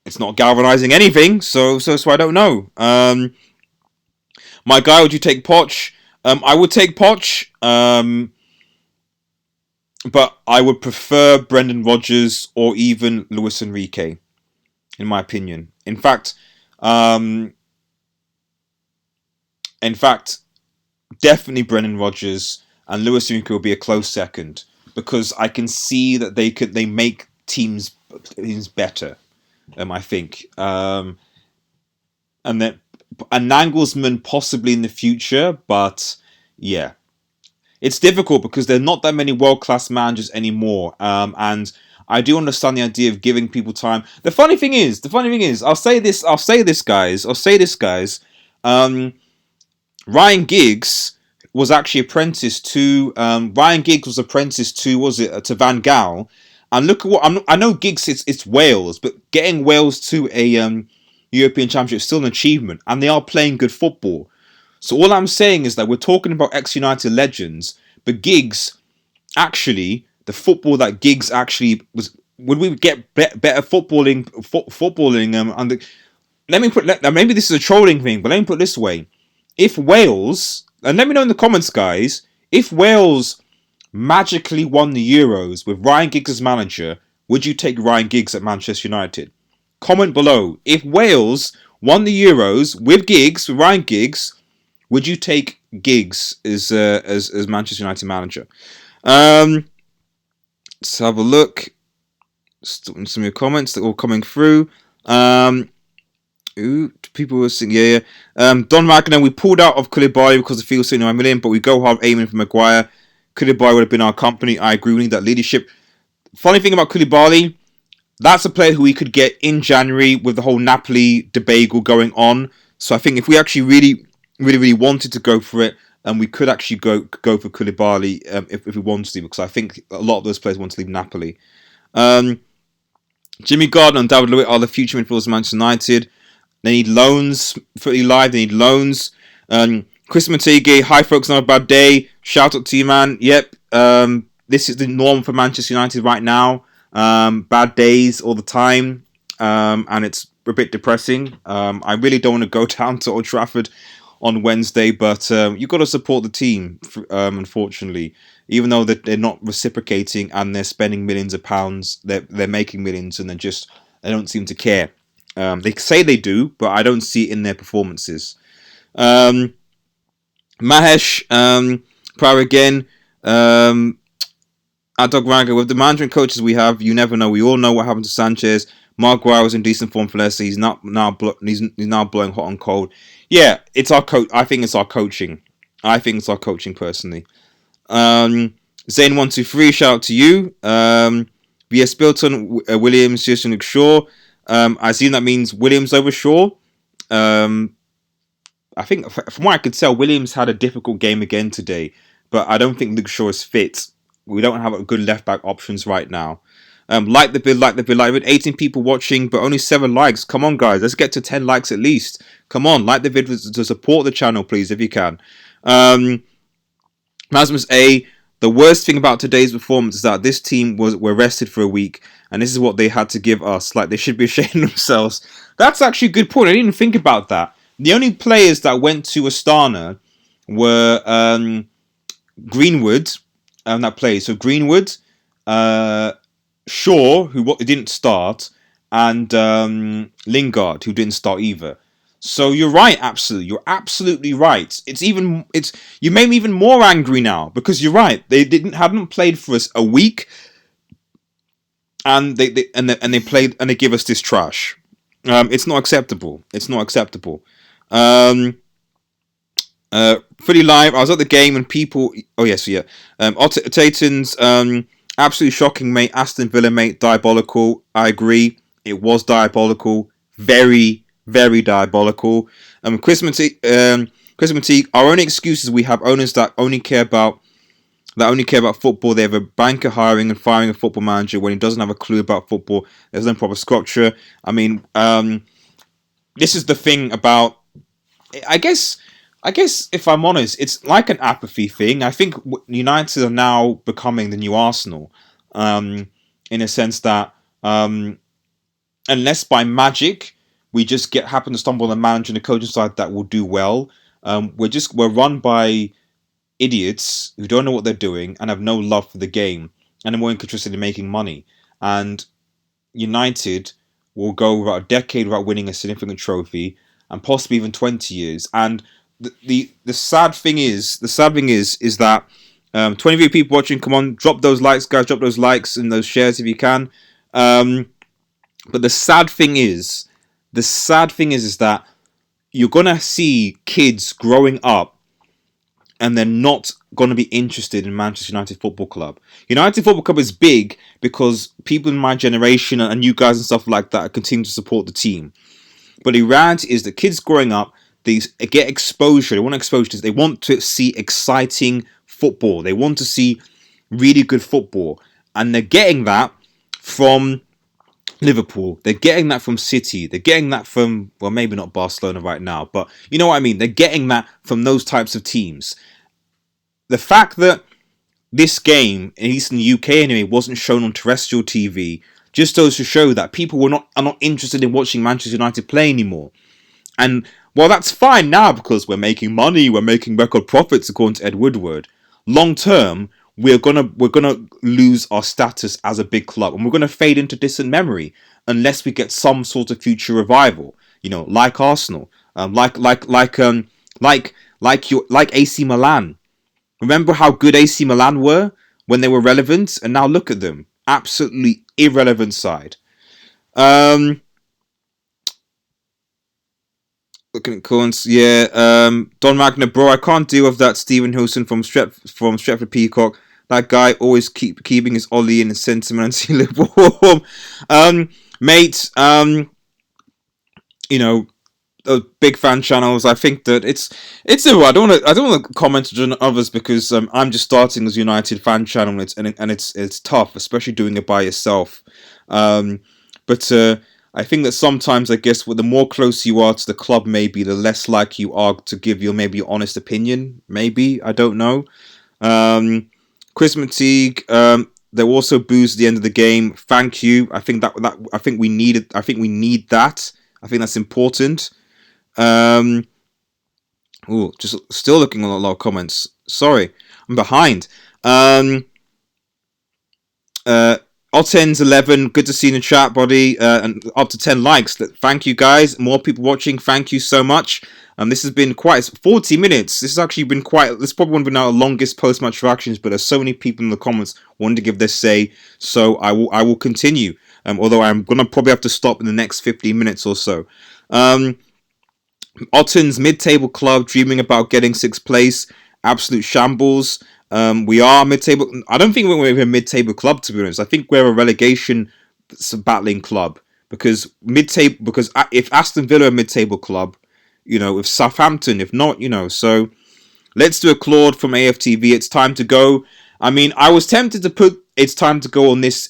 [SPEAKER 1] it's not galvanizing anything. So I don't know. My guy, would you take Poch? I would take Poch, but I would prefer Brendan Rodgers or even Luis Enrique, in my opinion. In fact, definitely Brendan Rodgers, and Luis Enrique will be a close second, because I can see that they make teams better. I think, and Nagelsmann possibly in the future, but yeah, it's difficult because there are not that many world-class managers anymore, and I do understand the idea of giving people time. The funny thing is, I'll say this, guys. Ryan Giggs was actually apprenticed to to Van Gaal, and look at what I know. Giggs, it's Wales, but getting Wales to a European Championship is still an achievement, and they are playing good football. So all I'm saying is that we're talking about ex-United legends, but Giggs, actually, the football that Giggs actually was, would we get better footballing? Maybe this is a trolling thing, but let me put it this way: if Wales, and let me know in the comments, guys, if Wales magically won the Euros with Ryan Giggs as manager, would you take Ryan Giggs at Manchester United? Comment below. If Wales won the Euros with Ryan Giggs, would you take Giggs as Manchester United manager? Let's have a look. Some of your comments that are all coming through. Ooh, people were saying, Don Wagner, we pulled out of Koulibaly because the field's 79 million, but we go hard aiming for Maguire. Koulibaly would have been our company. I agree, we need that leadership. Funny thing about Koulibaly, that's a player who we could get in January with the whole Napoli debacle going on. So I think if we actually really wanted to go for it, we could actually go for Koulibaly if we wanted to, because I think a lot of those players want to leave Napoli. Jimmy Gardner and David Luiz are the future midfielders of Manchester United. They need loans. Footy Live, they need loans. Chris Matege, hi folks, not a bad day. Shout out to you, man. Yep, this is the norm for Manchester United right now. Bad days all the time, and it's a bit depressing. I really don't want to go down to Old Trafford on Wednesday, but you've got to support the team, unfortunately. Even though they're not reciprocating and they're spending millions of pounds, they're making millions, and they don't seem to care. They say they do, but I don't see it in their performances. Mahesh, Power again. Adog Raga, with the management coaches we have, you never know. We all know what happened to Sanchez. Maguire was in decent form for Leicester. He's now blowing hot and cold. Yeah, it's our coach. I think it's our coaching. Personally. Zane123, shout out to you. VS Bilton, Williams, Justin Luke Shaw. I assume that means Williams over Shaw. I think from what I could tell, Williams had a difficult game again today, but I don't think Luke Shaw is fit. We don't have good left back options right now. Like the vid. 18 people watching, but only 7 likes. Come on, guys, let's get to 10 likes at least. Come on, like the vid to support the channel, please, if you can. Masmus A, the worst thing about today's performance is that this team were rested for a week, and this is what they had to give us. Like, they should be ashamed of themselves. That's actually a good point. I didn't even think about that. The only players that went to Astana were Greenwood, that played. So Greenwood, Shaw, who didn't start, and Lingard, who didn't start either. So you're right, absolutely. You're absolutely right. You made me even more angry now, because you're right. They hadn't played for us a week, and they played and they give us this trash. It's not acceptable. Fully live. I was at the game and people. Oh yes, yeah. Tayton's absolutely shocking, mate. Aston Villa, mate, diabolical. I agree. It was diabolical. Very, very diabolical. Chris Matee, our only excuses, we have owners that only care about football. They have a banker hiring and firing a football manager when he doesn't have a clue about football. There's no proper structure. I mean, this is the thing about. I guess if I'm honest, it's like an apathy thing. I think United are now becoming the new Arsenal, in a sense that unless by magic we just happen to stumble on a manager and a coaching side that will do well, we're run by idiots who don't know what they're doing and have no love for the game and are more interested in making money. And United will go about a decade without winning a significant trophy, and possibly even 20 years. And the sad thing is that 23 people watching. Come on, drop those likes, guys. Drop those likes and those shares if you can. But the sad thing is that you're gonna see kids growing up, and they're not going to be interested in Manchester United Football Club. United Football Club is big because people in my generation and you guys and stuff like that continue to support the team. But the reality is that kids growing up, they get exposure. They want exposure. They want to see exciting football. They want to see really good football. And they're getting that from Liverpool. They're getting that from City. They're getting that from, well, maybe not Barcelona right now, but you know what I mean? They're getting that from those types of teams. The fact that this game, at least in the UK anyway, wasn't shown on terrestrial TV, just goes to show that people are not interested in watching Manchester United play anymore. And well, that's fine now because we're making money, we're making record profits, according to Ed Woodward. Long term, we're gonna lose our status as a big club, and we're gonna fade into distant memory unless we get some sort of future revival. You know, like Arsenal, like AC Milan. Remember how good AC Milan were when they were relevant, and now look at them, absolutely irrelevant side. looking at comments. Yeah, Don Magna, bro, I can't deal with that Stephen Hilson from Stretford Peacock. That guy always keeping his Ollie in his sentiment and warm. Mate, you know, big fan channels. I think that it's I don't want to comment on others because I'm just starting as United fan channel. It's tough, especially doing it by yourself. But I think that sometimes, I guess, the more close you are to the club, maybe the less likely you are to give your maybe honest opinion. Maybe, I don't know. Chris McTeague, there were also boos at the end of the game. Thank you. I think we need that. I think that's important. Just still looking at a lot of comments. Sorry, I'm behind. Ottens 11, good to see you in the chat, buddy, and up to 10 likes. Thank you, guys. More people watching. Thank you so much. This has been quite 40 minutes. This has actually been this probably one of our longest post-match reactions, but there's so many people in the comments wanting to give their say, so I will continue. Although I'm gonna probably have to stop in the next 15 minutes or so. Otten's mid-table club dreaming about getting 6th place. Absolute shambles. We are mid-table. I don't think we're a mid-table club, to be honest. I think we're a relegation battling club because if Aston Villa are a mid-table club, if Southampton, if not, so let's do a Claude from AFTV. It's time to go. I mean, I was tempted to put "it's time to go" on this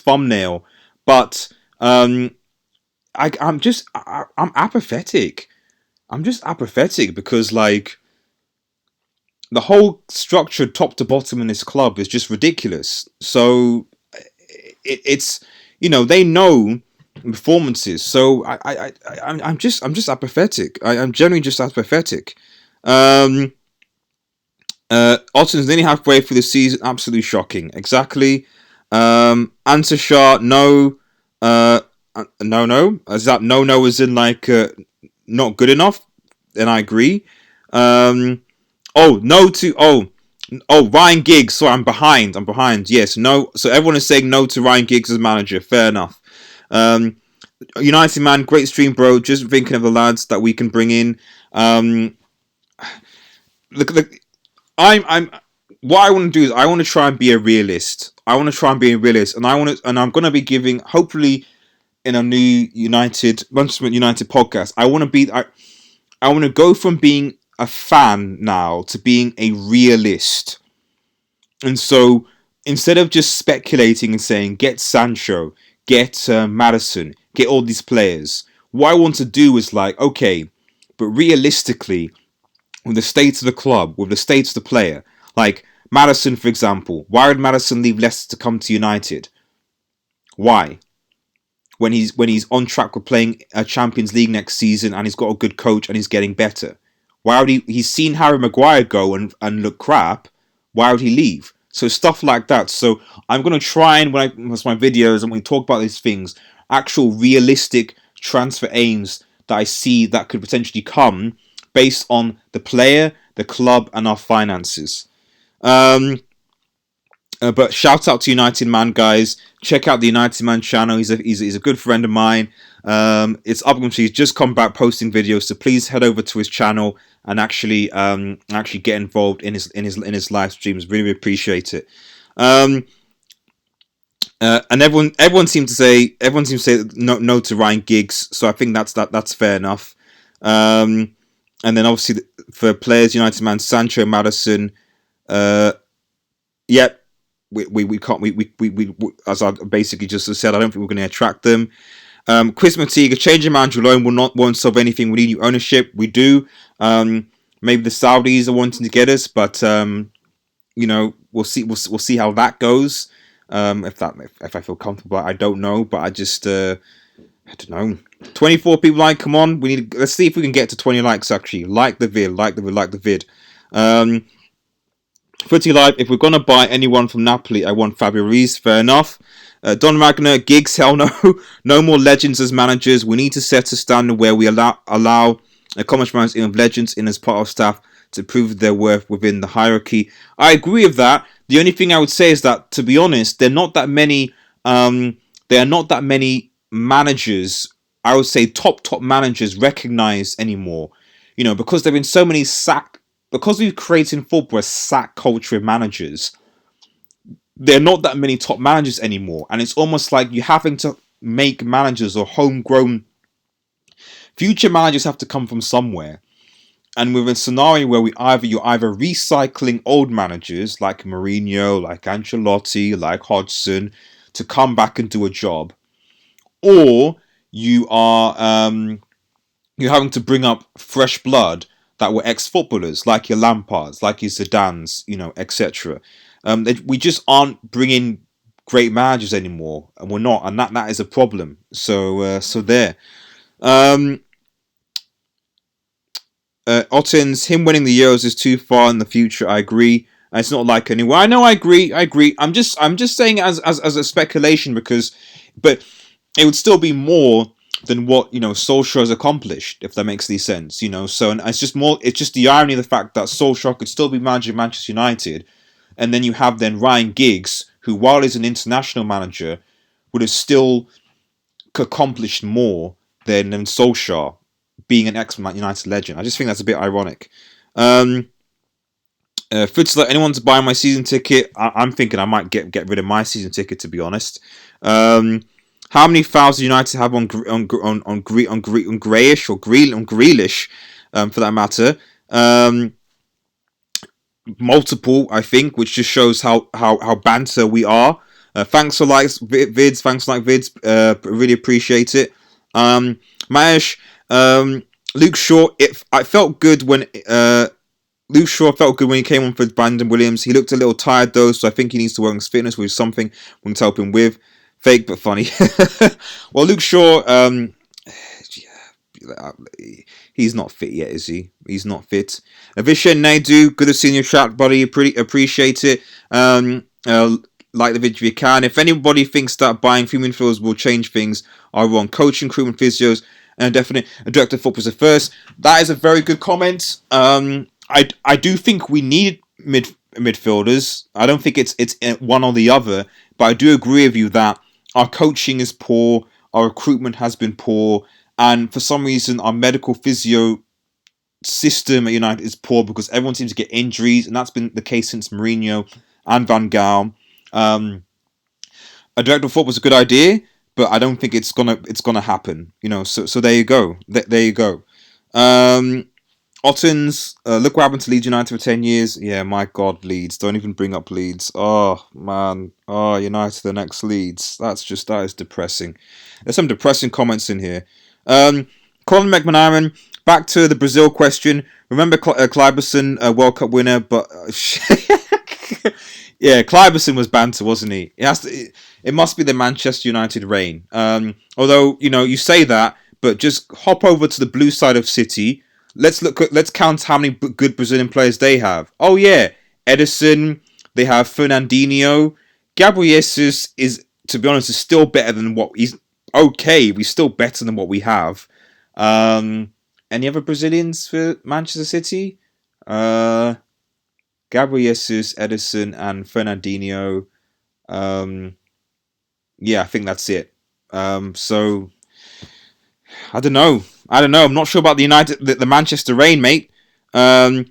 [SPEAKER 1] thumbnail, but I'm apathetic. I'm just apathetic because the whole structure top to bottom in this club is just ridiculous. So it's they know performances. So I'm just apathetic. I'm generally just apathetic. Otten's nearly halfway through the season. Absolutely shocking. Exactly. Answer Shah, no. No. Is that no as in not good enough? Then I agree. Ryan Giggs. Sorry, I'm behind. Yes, no. So everyone is saying no to Ryan Giggs as manager. Fair enough. United man, great stream, bro. Just thinking of the lads that we can bring in. What I want to do is I want to try and be a realist. And I'm going to be giving, hopefully, in a new Manchester United podcast. I want to go from being a fan now to being a realist. And so instead of just speculating and saying get Sancho, get Maddison, get all these players, what I want to do is okay, but realistically, with the state of the club, with the state of the player, like Maddison, for example, why would Maddison leave Leicester to come to United? Why? When he's on track with playing a Champions League next season and he's got a good coach and he's getting better. Why would he's seen Harry Maguire go and look crap, why would he leave? So stuff like that. So I'm going to try and, when my videos and when we talk about these things, actual realistic transfer aims that I see that could potentially come based on the player, the club and our finances. But shout out to United Man, guys. Check out the United Man channel. He's a good friend of mine. It's up. He's just come back posting videos, so please head over to his channel and actually get involved in his live streams. Really appreciate it. And everyone seems to say no to Ryan Giggs. So I think that's fair enough. And then obviously for players, United Man, Sancho, Maddison. Yep. We can't. We as I basically just said, I don't think we're going to attract them. Chris McTeague, a change in manager alone won't solve anything. We need new ownership. We do. Maybe the Saudis are wanting to get us, but we'll see. We'll see how that goes. If I feel comfortable, I don't know. But I just I don't know. 24 people come on. Let's see if we can get to 20 likes. Actually, like the vid. Footy Live, if we're going to buy anyone from Napoli, I want Fabio Ruiz. Fair enough. Don Magna, Giggs, hell no. No more legends as managers. We need to set a standard where we allow a common amount of legends in as part of staff to prove their worth within the hierarchy. I agree with that. The only thing I would say is that, to be honest, there are not that many managers I would say, top managers recognise anymore. You know, because there have been so many because we've created in football a sack culture of managers. There are not that many top managers anymore, and it's almost like you're having to make managers or homegrown future managers have to come from somewhere. And with a scenario where you're either recycling old managers like Mourinho, like Ancelotti, like Hodgson, to come back and do a job, or you are you're having to bring up fresh blood that were ex-footballers, like your Lampards, like your Zidanes, you know, etc. We just aren't bringing great managers anymore, and we're not, and that is a problem. So there. Um, Otten's him winning the Euros is too far in the future. I agree. It's not like anywhere. I know. I agree. I'm just saying as a speculation but it would still be more than what Solskjaer has accomplished, if that makes any sense. So and it's just more. It's just the irony of the fact that Solskjaer could still be managing Manchester United, and then you have then Ryan Giggs, who while he's an international manager, would have still accomplished more than Solskjaer, being an ex-Man United legend. I just think that's a bit ironic. Fritzler, anyone to buy my season ticket? I'm thinking I might get rid of my season ticket, to be honest. How many fouls do United have on Grealish or Grealish, for that matter? Multiple, I think, which just shows how banter we are. Thanks for likes vids. Thanks for like vids. Really appreciate it. Maesh, Luke Shaw. I felt good when Luke Shaw felt good when he came on for Brandon Williams. He looked a little tired though, so I think he needs to work on his fitness, which is something we can help him with. Fake but funny. Well, Luke Shaw, he's not fit yet, is he? He's not fit. Vishen Naidu, good to see your chat, buddy. Pretty appreciate it. Like the video if you can. If anybody thinks that buying few midfielders will change things, are wrong. Coaching, recruitment, physios, and definitely a director of football is the first. That is a very good comment. I do think we need midfielders. I don't think it's one or the other, but I do agree with you that our coaching is poor, our recruitment has been poor, and for some reason our medical physio system at United is poor because everyone seems to get injuries, and that's been the case since Mourinho and Van Gaal. A director of football is a good idea, but I don't think it's gonna happen. So there you go. There you go. Ottens, look what happened to Leeds United for 10 years. Yeah, my God, Leeds. Don't even bring up Leeds. Oh, man. Oh, United the next Leeds. That is depressing. There's some depressing comments in here. Colin McManaman, back to the Brazil question. Remember Kleiberson, World Cup winner, but... yeah, Kleiberson was banter, wasn't he? It must be the Manchester United reign. Although, you say that, but just hop over to the blue side of City. Let's count how many good Brazilian players they have. Oh yeah, Edison. They have Fernandinho. Gabriel Jesus is, to be honest, is still better than what he's. Okay, we're still better than what we have. Any other Brazilians for Manchester City? Gabriel Jesus, Edison, and Fernandinho. Yeah, I think that's it. So I don't know. I'm not sure about the Manchester reign, mate. Go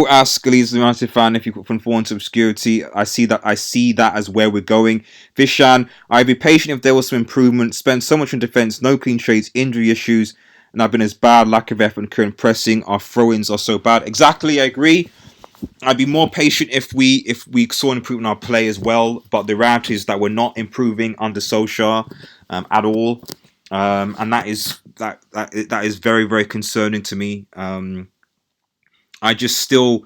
[SPEAKER 1] ask Leeds United fan if you could conform to obscurity. I see that as where we're going. Vishan, I'd be patient if there was some improvement. Spent so much on defence, no clean sheets, injury issues, and I've been as bad. Lack of effort and current pressing. Our throw-ins are so bad. Exactly, I agree. I'd be more patient if we saw an improvement in our play as well. But the reality is that we're not improving under Solskjaer at all. And that is very, very concerning to me. I just still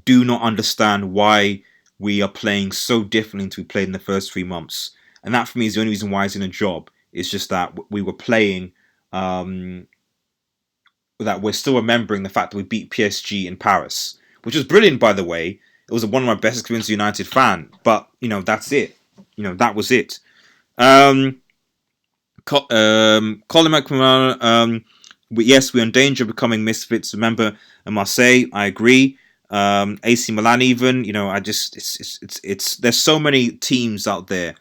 [SPEAKER 1] do not understand why we are playing so differently to we played in the first 3 months, and that for me is the only reason why he's in a job. It's just that we were playing. That we're still remembering the fact that we beat PSG in Paris, which was brilliant, by the way. It was one of my best experiences as a United fan, but that's it. That was it. Colin McMahon, yes, we're in danger of becoming misfits. Remember, Marseille, I agree. AC Milan, even, it's there's so many teams out there.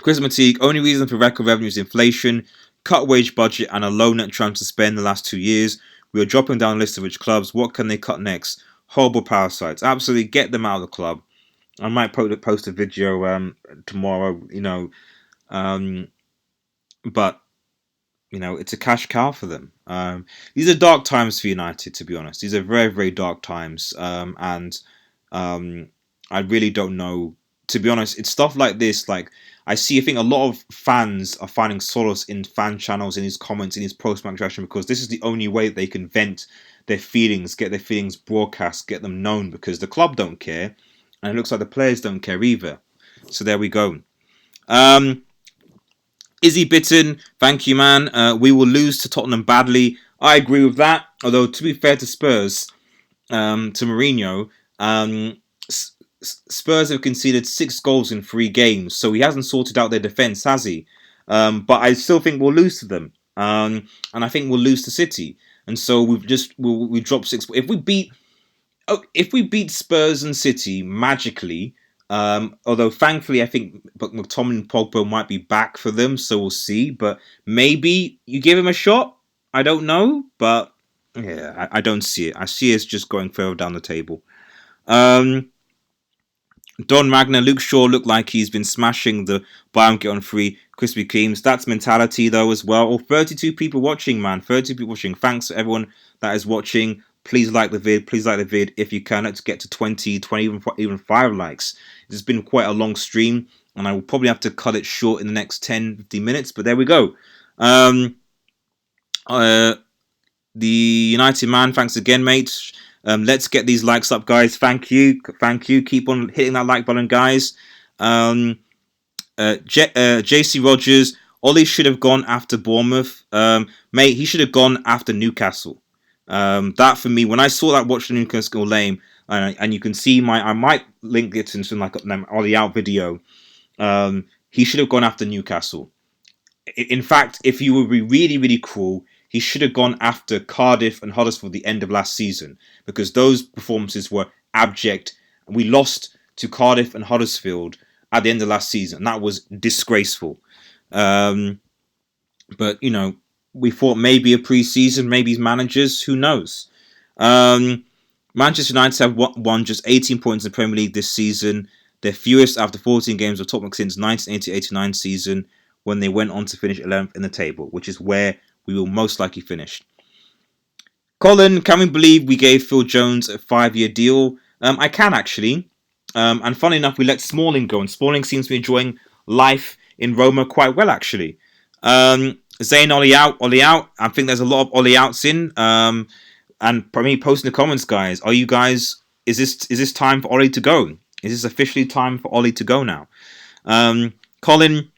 [SPEAKER 1] Chris Mateague, only reason for record revenue is inflation, cut wage budget, and a low net transfer spend the last 2 years. We are dropping down a list of rich clubs. What can they cut next? Horrible parasites. Absolutely, get them out of the club. I might post a video tomorrow, but it's a cash cow for them. These are dark times for United, to be honest. These are very, very dark times, and I really don't know. To be honest, it's stuff like this. Like I think a lot of fans are finding solace in fan channels, in his comments, in his post-match reaction, because this is the only way that they can vent their feelings, get their feelings broadcast, get them known, because the club don't care, and it looks like the players don't care either. So there we go. Izzy Bitten, thank you, man. We will lose to Tottenham badly. I agree with that. Although, to be fair to Spurs, to Mourinho, Spurs have conceded 6 goals in 3 games, so he hasn't sorted out their defence, has he? But I still think we'll lose to them, and I think we'll lose to City. And so we dropped 6. If we beat Spurs and City magically, although thankfully I think McTominay and Pogba might be back for them, so we'll see. But maybe you give him a shot. I don't know, but yeah, I don't see it. I see us just going further down the table. Don Magna, Luke Shaw looked like he's been smashing the buy one get on free Krispy Kremes. That's mentality though as well. Oh, 32 people watching, man. 32 people watching. Thanks to everyone that is watching. Please like the vid. Please like the vid if you can. Let's get to 20, even 5 likes. It's been quite a long stream, and I will probably have to cut it short in the next 10, 15 minutes. But there we go. The United man, thanks again, mate. Let's get these likes up, guys. Thank you. Keep on hitting that like button, guys. JC Rogers, Ollie should have gone after Bournemouth. Mate, he should have gone after Newcastle. That for me, when I saw that watch the Newcastle game, and you can see I might link it into like an Ollie out video. He should have gone after Newcastle. In fact, if you would be really, really cruel, he should have gone after Cardiff and Huddersfield at the end of last season, because those performances were abject. We lost to Cardiff and Huddersfield at the end of last season. That was disgraceful. But, we thought maybe a pre-season, maybe managers, who knows. Manchester United have won just 18 points in the Premier League this season. Their fewest after 14 games of Tottenham since 1980-89 season, when they went on to finish 11th in the table, which is where we will most likely finish. Colin, can we believe we gave Phil Jones a 5-year deal? I can, actually. And funny enough, we let Smalling go, and Smalling seems to be enjoying life in Roma quite well, actually. Zayn, Ollie out. I think there's a lot of Ollie outs in. And for me, post in the comments, guys. Are you guys? Is this time for Ollie to go? Is this officially time for Ollie to go now? Colin,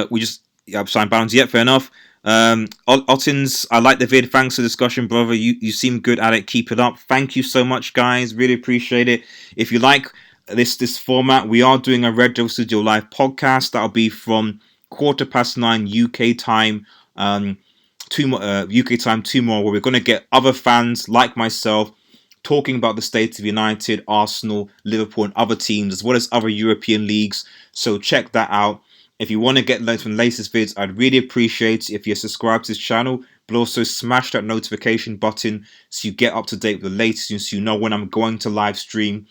[SPEAKER 1] we just signed Bounds. Yep, fair enough. Ottins, I like the vid. Thanks for the discussion, brother. You seem good at it. Keep it up. Thank you so much, guys. Really appreciate it. If you like this format, we are doing a Red Devil Studio live podcast. That'll be from 9:15 UK time. UK time tomorrow, where we're going to get other fans like myself talking about the state of United, Arsenal, Liverpool, and other teams, as well as other European leagues. So check that out. If you want to get those from the latest vids, I'd really appreciate it if you're subscribed to this channel, but also smash that notification button so you get up to date with the latest news, so you know when I'm going to live stream.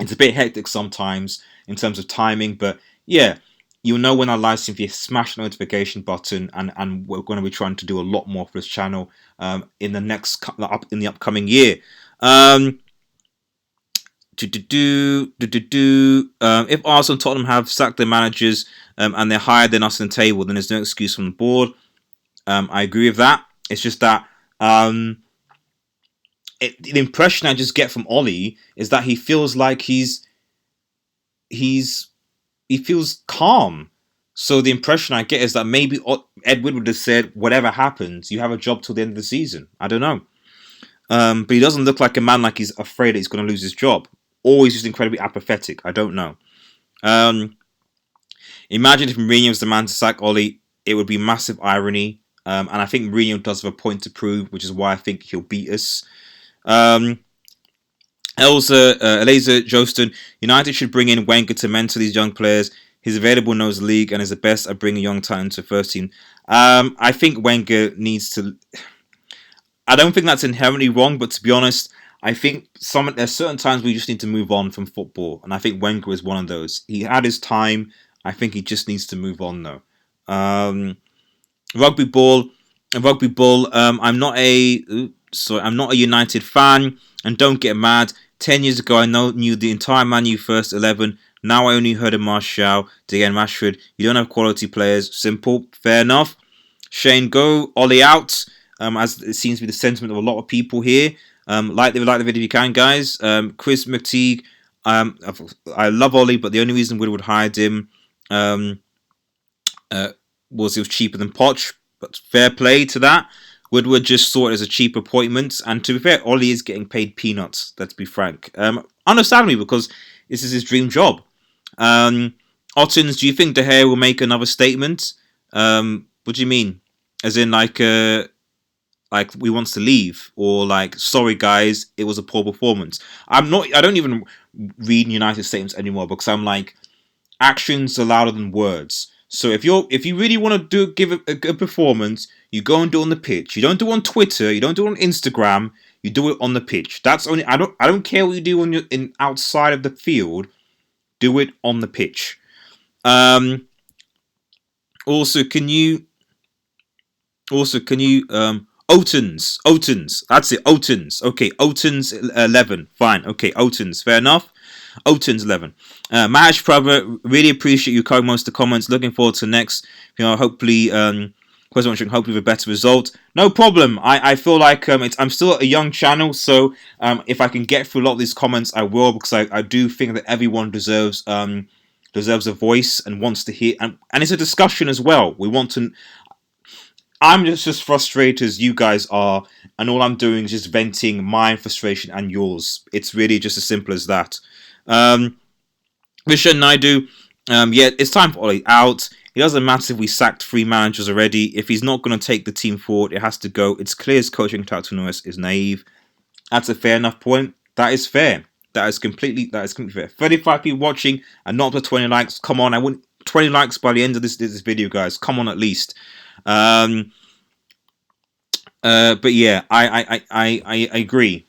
[SPEAKER 1] It's a bit hectic sometimes in terms of timing, but yeah, you'll know when I live stream if you smash the notification button, and we're going to be trying to do a lot more for this channel in the upcoming year. If Arsenal and Tottenham have sacked their managers and they're higher than us in the table, then there's no excuse from the board. I agree with that. It's just that the impression I just get from Ollie is that he feels like he feels calm. So the impression I get is that maybe Ed Woodward has said, whatever happens, you have a job till the end of the season. I don't know. But he doesn't look like a man like he's afraid that he's going to lose his job. Or he's just incredibly apathetic. I don't know. Imagine if Mourinho was the man to sack Ollie. It would be massive irony. And I think Mourinho does have a point to prove, which is why I think he'll beat us. Eliza Joston, United should bring in Wenger to mentor these young players. He's available, knows the league, and is the best at bringing young talent to first team. I think Wenger needs to. I don't think that's inherently wrong, but to be honest, I think there's certain times we just need to move on from football, and I think Wenger is one of those. He had his time. I think he just needs to move on though. Rugby ball, rugby ball. I'm not a United fan, and don't get mad. 10 years ago, I knew the entire Man U first 11. Now I only heard of Martial, De Gea, and Rashford. You don't have quality players. Simple, fair enough. Shane go, Ollie out. As it seems to be the sentiment of a lot of people here. Like the video if you can, guys. Chris McTeague. I love Ollie, but the only reason Woodward hired him was he was cheaper than Poch. But fair play to that. Woodward just saw it as a cheap appointment, and to be fair, Ollie is getting paid peanuts. Let's be frank. Understandably, because this is his dream job. Ottens, do you think De Gea will make another statement? What do you mean? As in, like we wants to leave, or like, sorry guys, it was a poor performance. I don't even read United statements anymore because I'm like, actions are louder than words. So if you really want to give a good performance, you go and do it on the pitch. You don't do it on Twitter. You don't do it on Instagram. You do it on the pitch. That's only. I don't care what you do when you're outside of the field. Do it on the pitch. Also, can you? Otens. That's it. Otens. Okay, Otens 11. Fine. Okay, Otens. Fair enough. Otens 11. Mahesh Prabha, really appreciate you covering most of the comments. Looking forward to next. Hopefully, hopefully with a better result. No problem. I feel like I'm still a young channel, so if I can get through a lot of these comments, I will, because I do think that everyone deserves a voice and wants to hear, and it's a discussion as well. We want to. I'm just as frustrated as you guys are, and all I'm doing is just venting my frustration and yours. It's really just as simple as that. Vishen Naidu, yeah, it's time for Ollie out. It doesn't matter if we sacked 3 managers already. If he's not going to take the team forward, it has to go. It's clear his coaching tactical is naive. That's a fair enough point. That is fair. That is completely fair. 35 people watching and not up to 20 likes. Come on, I want 20 likes by the end of this video, guys. Come on, at least. But yeah, I agree.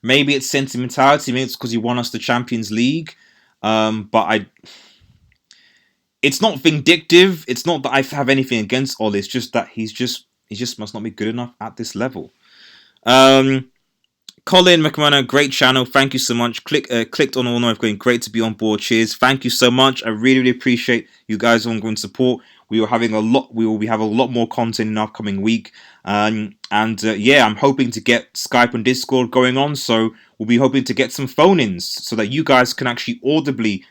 [SPEAKER 1] Maybe it's sentimentality. Maybe it's because he won us the Champions League. But it's not vindictive. It's not that I have anything against Ollie. It's just that he just must not be good enough at this level. Colin McMahon, great channel. Thank you so much. Clicked on all notifications. Great to be on board. Cheers. Thank you so much. I really, really appreciate you guys' ongoing support. We will have a lot more content in the upcoming week. Yeah, I'm hoping to get Skype and Discord going on. So we'll be hoping to get some phone-ins so that you guys can actually audibly,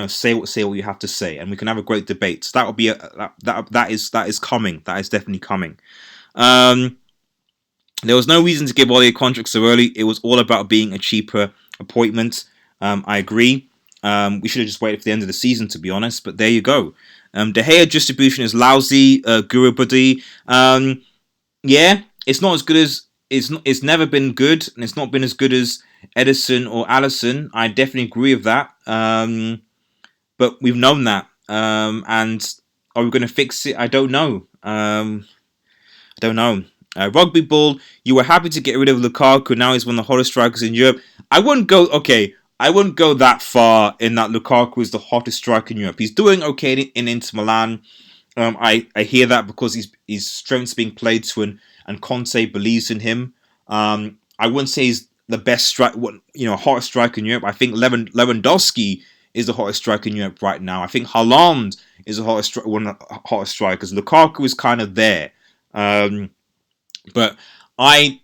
[SPEAKER 1] say what you have to say, and we can have a great debate. So that will be that is coming. That is definitely coming. There was no reason to give Ollie a contract so early. It was all about being a cheaper appointment. I agree. We should have just waited for the end of the season, to be honest. But there you go. De Gea distribution is lousy. Guru Buddy. Yeah, it's not as good as it's never been good, and it's not been as good as Edison or Allison. I definitely agree with that. But we've known that. And are we going to fix it? I don't know. Rugby ball, you were happy to get rid of Lukaku. Now he's one of the hottest strikers in Europe. I wouldn't go that far in that Lukaku is the hottest striker in Europe. He's doing okay in Inter Milan. I hear that because his strength's being played to, and Conte believes in him. I wouldn't say he's the best hottest striker in Europe. I think Lewandowski is the hottest striker in Europe right now. I think Haaland is one of the hottest strikers. Lukaku is kind of there. But I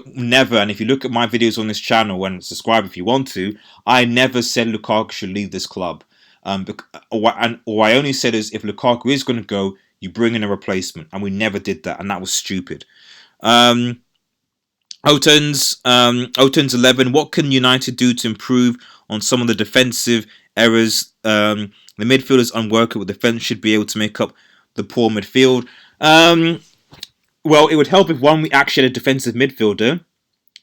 [SPEAKER 1] never, and if you look at my videos on this channel and subscribe if you want to, I never said Lukaku should leave this club. All I only said is if Lukaku is going to go, you bring in a replacement, and we never did that, and that was stupid. Oten's 11. What can United do to improve on some of the defensive errors? The midfield is unworkable. Defense should be able to make up the poor midfield. Well, it would help if we actually had a defensive midfielder,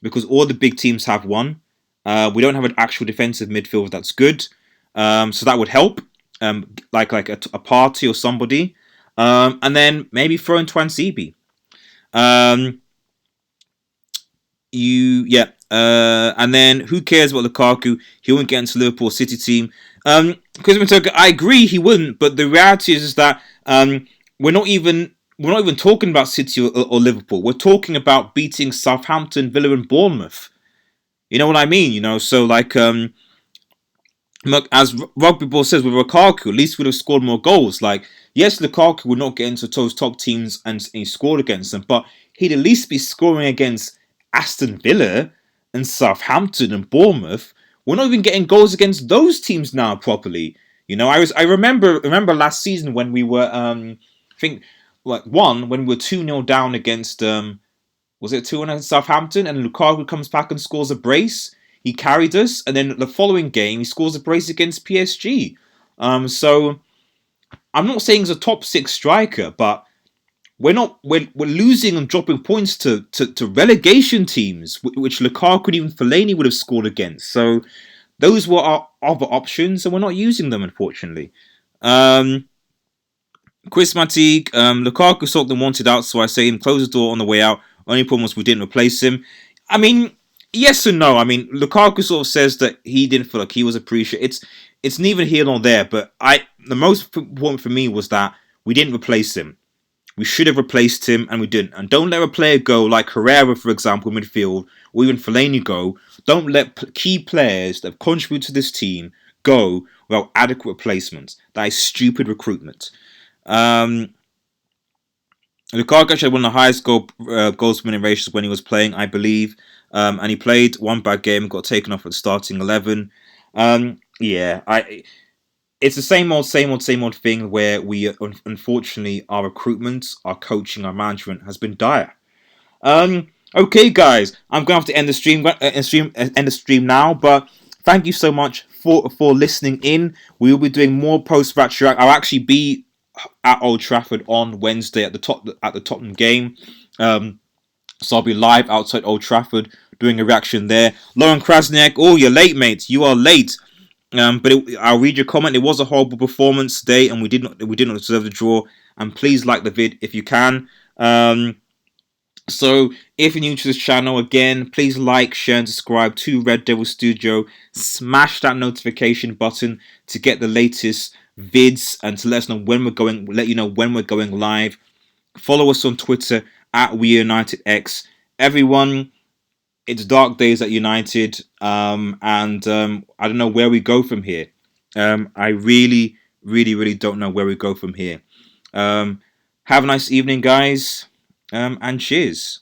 [SPEAKER 1] because all the big teams have one. We don't have an actual defensive midfielder that's good, so that would help. like a party or somebody, and then maybe throw in Twansibi. Um, and then who cares about Lukaku? He won't get into Liverpool City team. Chris, I agree he wouldn't, but the reality is that we're not even talking about City or Liverpool. We're talking about beating Southampton, Villa, and Bournemouth. You know what I mean? So like as Rugby Ball says, with Lukaku, at least we'd have scored more goals. Like, yes, Lukaku would not get into those top teams and he scored against them, but he'd at least be scoring against Aston Villa and Southampton and Bournemouth. We're not even getting goals against those teams now properly. I remember last season when we were I think like when we were 2-0 down against was it 2-1 against Southampton, and Lukaku comes back and scores a brace. He carried us, and then the following game he scores a brace against PSG. So I'm not saying he's a top 6 striker, but we're losing and dropping points to relegation teams, which Lukaku and even Fellaini would have scored against. So those were our other options, and we're not using them, unfortunately. Chris Matig, Lukaku sold and wanted out, so I say him close the door on the way out. Only problem was we didn't replace him. I mean, yes and no. I mean, Lukaku sort of says that he didn't feel like he was appreciated. It's neither here nor there, but the most important for me was that we didn't replace him. We should have replaced him, and we didn't. And don't let a player go like Herrera, for example, midfield, or even Fellaini go. Don't let key players that have contributed to this team go without adequate replacements. That is stupid recruitment. Lukaku actually had one of the highest goals winning ratios when he was playing, I believe. And he played one bad game, got taken off at the starting 11. It's the same old thing where we, unfortunately, our recruitment, our coaching, our management has been dire. Okay, guys, I'm gonna have to end the stream now. But thank you so much for listening in. We will be doing more post-match react. I'll actually be at Old Trafford on Wednesday at the Tottenham game. So I'll be live outside Old Trafford doing a reaction there. Lauren Krasniak, oh, you're late, mate. You are late. But I'll read your comment. It was a horrible performance today, and we did not deserve the draw. And please like the vid if you can. So if you're new to this channel, again, please like, share, and subscribe to Red Devil Studio. Smash that notification button to get the latest vids and to let us know when we're going. Let you know when we're going live. Follow us on Twitter at WeUnitedX. Everyone, it's dark days at United, and I don't know where we go from here. I really, really, really don't know where we go from here. Have a nice evening, guys, and cheers.